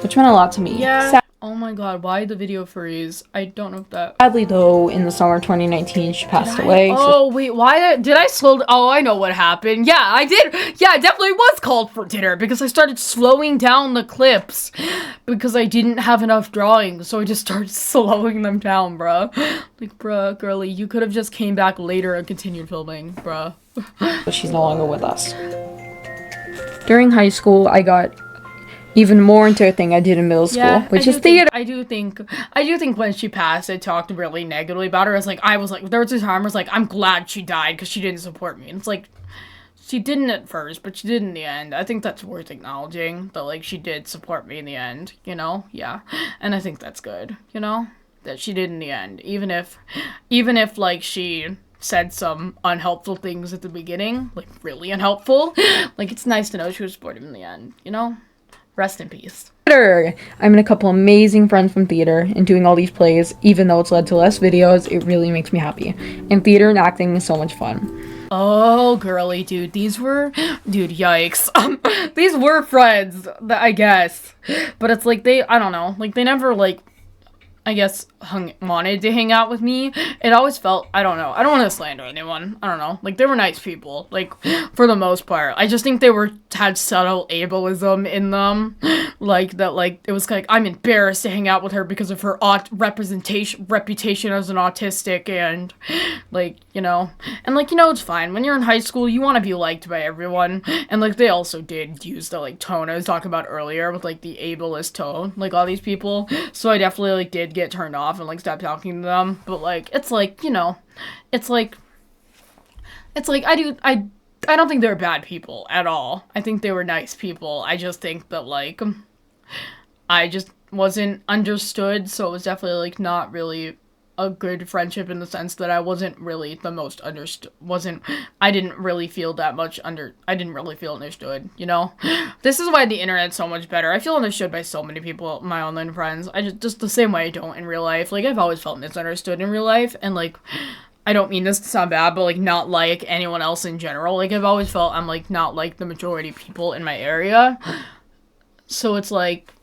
which meant a lot to me. Yeah. Oh my god, why the video freeze? I don't know if that... Sadly, though, in the summer of 2019, she passed away. Oh, wait, why did I slow... Oh, I know what happened. Yeah, I did. Yeah, I definitely was called for dinner because I started slowing down the clips because I didn't have enough drawings, so I just started slowing them down, bruh. Like, bruh, girly, you could have just came back later and continued filming, bruh. But she's no longer with us. During high school, I got even more into a thing I did in middle school, which is theater. I do think when she passed, I talked really negatively about her. I was like, there was a time I was like, I'm glad she died because she didn't support me. And it's like, she didn't at first, but she did in the end. I think that's worth acknowledging, that like, she did support me in the end, you know? Yeah. And I think that's good, you know? That she did in the end. Even if like, she said some unhelpful things at the beginning, like, really unhelpful, like, it's nice to know she was supportive in the end, you know? Rest in peace. I'm in a couple amazing friends from theater and doing all these plays. Even though it's led to less videos, it really makes me happy. And theater and acting is so much fun. Oh, girly, dude, yikes. These were friends, I guess. But it's like, I don't know, like, they never, like, I guess, wanted to hang out with me. It always felt, I don't know, I don't want to slander anyone, I don't know, like, they were nice people, like, for the most part. I just think they had subtle ableism in them, like, that, like, it was like, I'm embarrassed to hang out with her because of her reputation as an autistic, and, like, you know, and, like, you know, it's fine, when you're in high school, you want to be liked by everyone, and, like, they also did use the, like, tone I was talking about earlier, with, like, the ableist tone, like, all these people, so I definitely, like, did get turned off and like stop talking to them, but like, it's like, you know, it's like I don't think they're bad people at all. I think they were nice people. I just think that like, I just wasn't understood, so it was definitely like not really a good friendship in the sense that I wasn't really the most I didn't really feel understood, you know? This is why the internet's so much better. I feel understood by so many people, my online friends. I just the same way I don't in real life. Like, I've always felt misunderstood in real life, and like, I don't mean this to sound bad, but like, not like anyone else in general. Like, I've always felt I'm like not like the majority of people in my area. So it's like,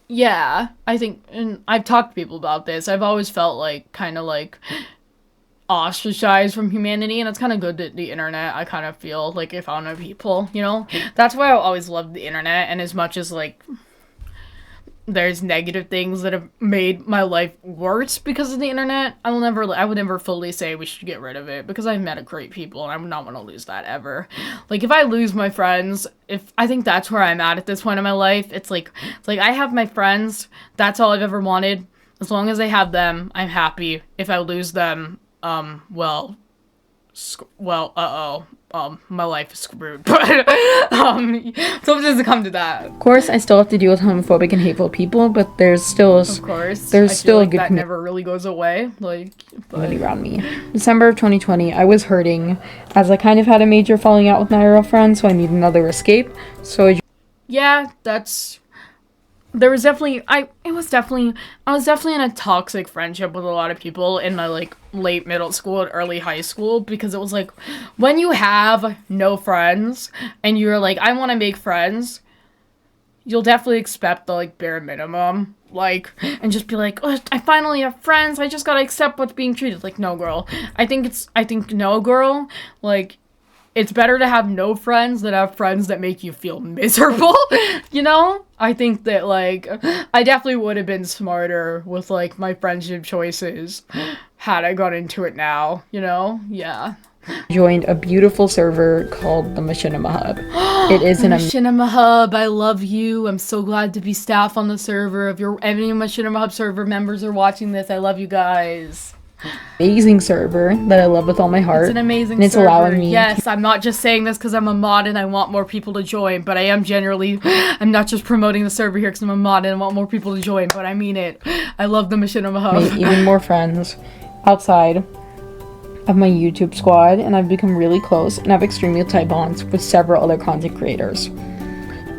yeah, I think, and I've talked to people about this, I've always felt like, kind of like, ostracized from humanity, and it's kind of good that the internet, I kind of feel like I found my people, you know? That's why I always loved the internet, and as much as, like, there's negative things that have made my life worse because of the internet, I would never fully say we should get rid of it, because I've met great people and I would not want to lose that ever. Like, if I lose my friends, I think that's where I'm at this point in my life. It's like I have my friends, that's all I've ever wanted. As long as I have them, I'm happy. If I lose them, my life is screwed. But so it doesn't come to that. Of course, I still have to deal with homophobic and hateful people, but there's still a good that never really goes away. Community around me. December of 2020, I was hurting as I kind of had a major falling out with my girlfriend, so I need another escape. So I was definitely in a toxic friendship with a lot of people in my like late middle school and early high school, because it was like, when you have no friends and you're like, I want to make friends, you'll definitely expect the like bare minimum, like, and just be like, oh, I finally have friends, I just gotta accept what's being treated. Like, no, girl. I think no, girl, like, it's better to have no friends than have friends that make you feel miserable, you know? I think that, like, I definitely would have been smarter with, like, my friendship choices had I got into it now, you know? Yeah. Joined a beautiful server called the Machinima Hub. It is Machinima Hub, I love you. I'm so glad to be staff on the server. If any Machinima Hub server members are watching this, I love you guys. Amazing server that I love with all my heart. It's an amazing and it's server. Allowing me. Yes, I'm not just saying this because I'm a mod and I want more people to join, but I'm not just promoting the server here because I'm a mod and I want more people to join, but I mean it. I love the Machinima Hub. Made even more friends outside of my YouTube squad, and I've become really close and have extremely tight bonds with several other content creators.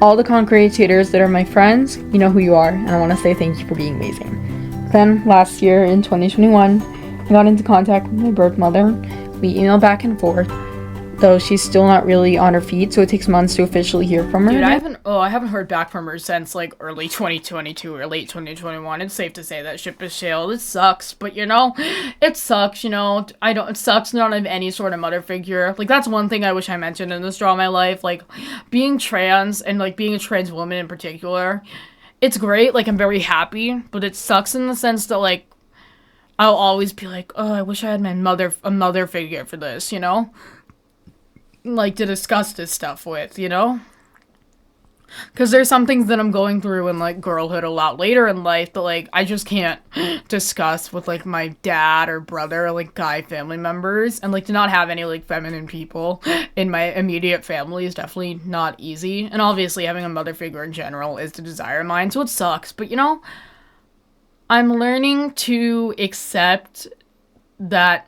All the content creators that are my friends, you know who you are, and I want to say thank you for being amazing. Then last year in 2021, I got into contact with my birth mother. We emailed back and forth, though she's still not really on her feet, so it takes months to officially hear from her. Dude, I haven't heard back from her since like early 2022 or late 2021. It's safe to say that ship has sailed. It sucks, but you know, it sucks, you know. It sucks not to have any sort of mother figure. Like, that's one thing I wish I mentioned in this Draw of My Life. Like, being trans and like being a trans woman in particular, it's great. Like, I'm very happy, but it sucks in the sense that like I'll always be like, oh, I wish I had a mother figure for this, you know? Like, to discuss this stuff with, you know? Because there's some things that I'm going through in, like, girlhood a lot later in life that, like, I just can't discuss with, like, my dad or brother or, like, guy family members. And, like, to not have any, like, feminine people in my immediate family is definitely not easy. And obviously having a mother figure in general is the desire of mine, so it sucks. But, you know, I'm learning to accept that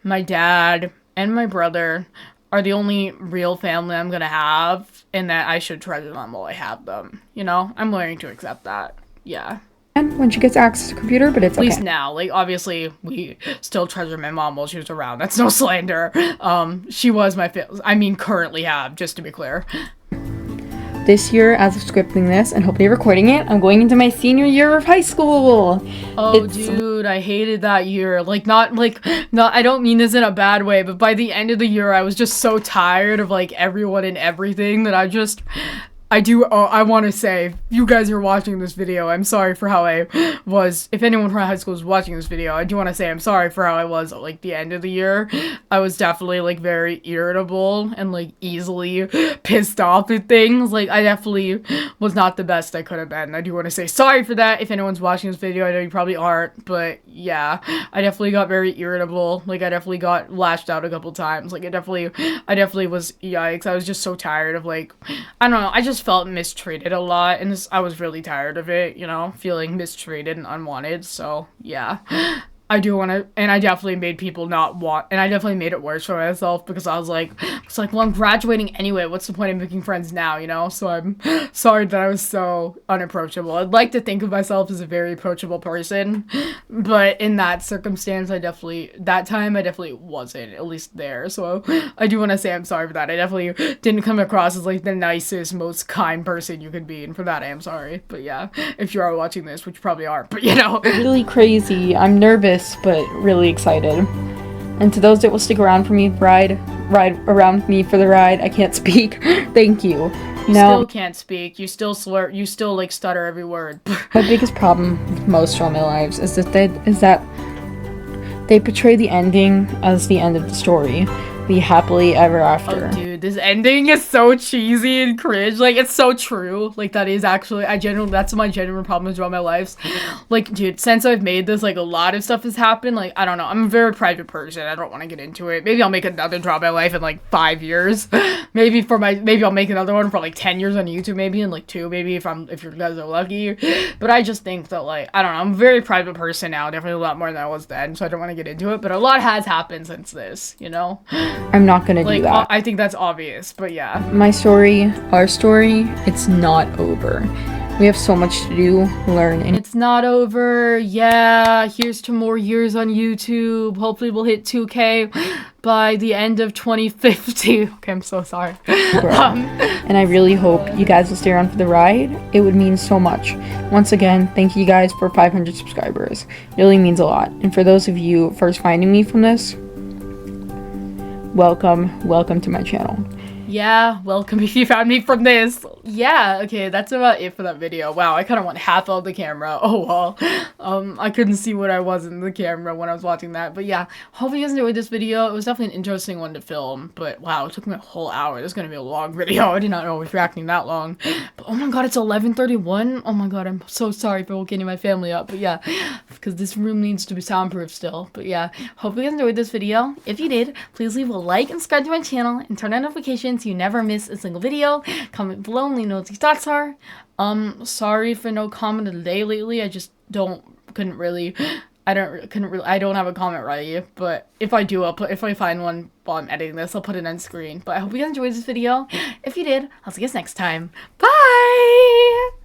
my dad and my brother are the only real family I'm gonna have, and that I should treasure them while I have them. You know? I'm learning to accept that. Yeah. And when she gets access to a computer, but it's okay. At least now. Like, obviously, we still treasure my mom while she was around. That's no slander. She was currently have, just to be clear. This year, as of scripting this and hopefully recording it, I'm going into my senior year of high school. Oh, dude, I hated that year. Not, I don't mean this in a bad way, but by the end of the year, I was just so tired of, like, everyone and everything that I want to say, if you guys are watching this video, I'm sorry for how I was. If anyone from high school is watching this video, I do want to say I'm sorry for how I was at, like, the end of the year. I was definitely, like, very irritable and, like, easily pissed off at things. Like, I definitely was not the best I could have been. I do want to say sorry for that if anyone's watching this video. I know you probably aren't, but yeah, I definitely got very irritable. Like, I definitely got lashed out a couple times. Like, I definitely was, yikes. I was just so tired of, like, I don't know, I just felt mistreated a lot, and I was really tired of it, you know, feeling mistreated and unwanted. So yeah, I do want to, and I definitely made people not want, and I definitely made it worse for myself, because I was like, well, I'm graduating anyway, what's the point of making friends now, you know? So I'm sorry that I was so unapproachable. I'd like to think of myself as a very approachable person, but in that circumstance, that time I definitely wasn't, at least there. So I do want to say I'm sorry for that. I definitely didn't come across as, like, the nicest, most kind person you could be, and for that I am sorry. But yeah, if you are watching this, which you probably are, but you know. Really crazy. I'm nervous, but really excited. And to those that will stick around for me, ride around me for the ride, I can't speak. Thank you. You No. still can't speak. You still slur. You still like stutter every word. My biggest problem with most Draw My Lives is that they portray the ending as the end of the story, the happily ever after. Oh, dude, this ending is so cheesy and cringe. Like, it's so true. Like, that is actually, that's my genuine problem with Draw My Lives. Like, dude, since I've made this, like, a lot of stuff has happened. Like, I don't know. I'm a very private person. I don't want to get into it. Maybe I'll make another Draw My Life in, like, 5 years. maybe I'll make another one for, like, 10 years on YouTube, maybe, and, like, 2, maybe, if you guys are lucky. But I just think that, like, I don't know. I'm a very private person now. Definitely a lot more than I was then, so I don't want to get into it. But a lot has happened since this, you know? I'm not gonna do that. I think that's obvious, but yeah. My story, our story, it's not over. We have so much to do, learn, and It's not over. Yeah, here's to more years on YouTube. Hopefully we'll hit 2K by the end of 2050. Okay, I'm so sorry. grow. And I really hope you guys will stay around for the ride. It would mean so much. Once again, thank you guys for 500 subscribers. It really means a lot. And for those of you first finding me from this, welcome to my channel. Yeah, welcome if you found me from this. Yeah, okay, that's about it for that video. Wow, I kind of went half out the camera. Oh, well. I couldn't see what I was in the camera when I was watching that. But yeah, hope you guys enjoyed this video. It was definitely an interesting one to film. But wow, it took me a whole hour. This is going to be a long video. I did not know I was reacting that long. But oh my god, it's 11:31. Oh my god, I'm so sorry for waking my family up. But yeah, because this room needs to be soundproof still. But yeah, hope you guys enjoyed this video. If you did, please leave a like and subscribe to my channel and turn on notifications so you never miss a single video. Comment below and let me know what your thoughts are. Sorry for no comment of the day lately. I just couldn't really I don't have a comment ready, but if I do, if I find one while I'm editing this, I'll put it on screen. But I hope you guys enjoyed this video. If you did, I'll see you guys next time. Bye!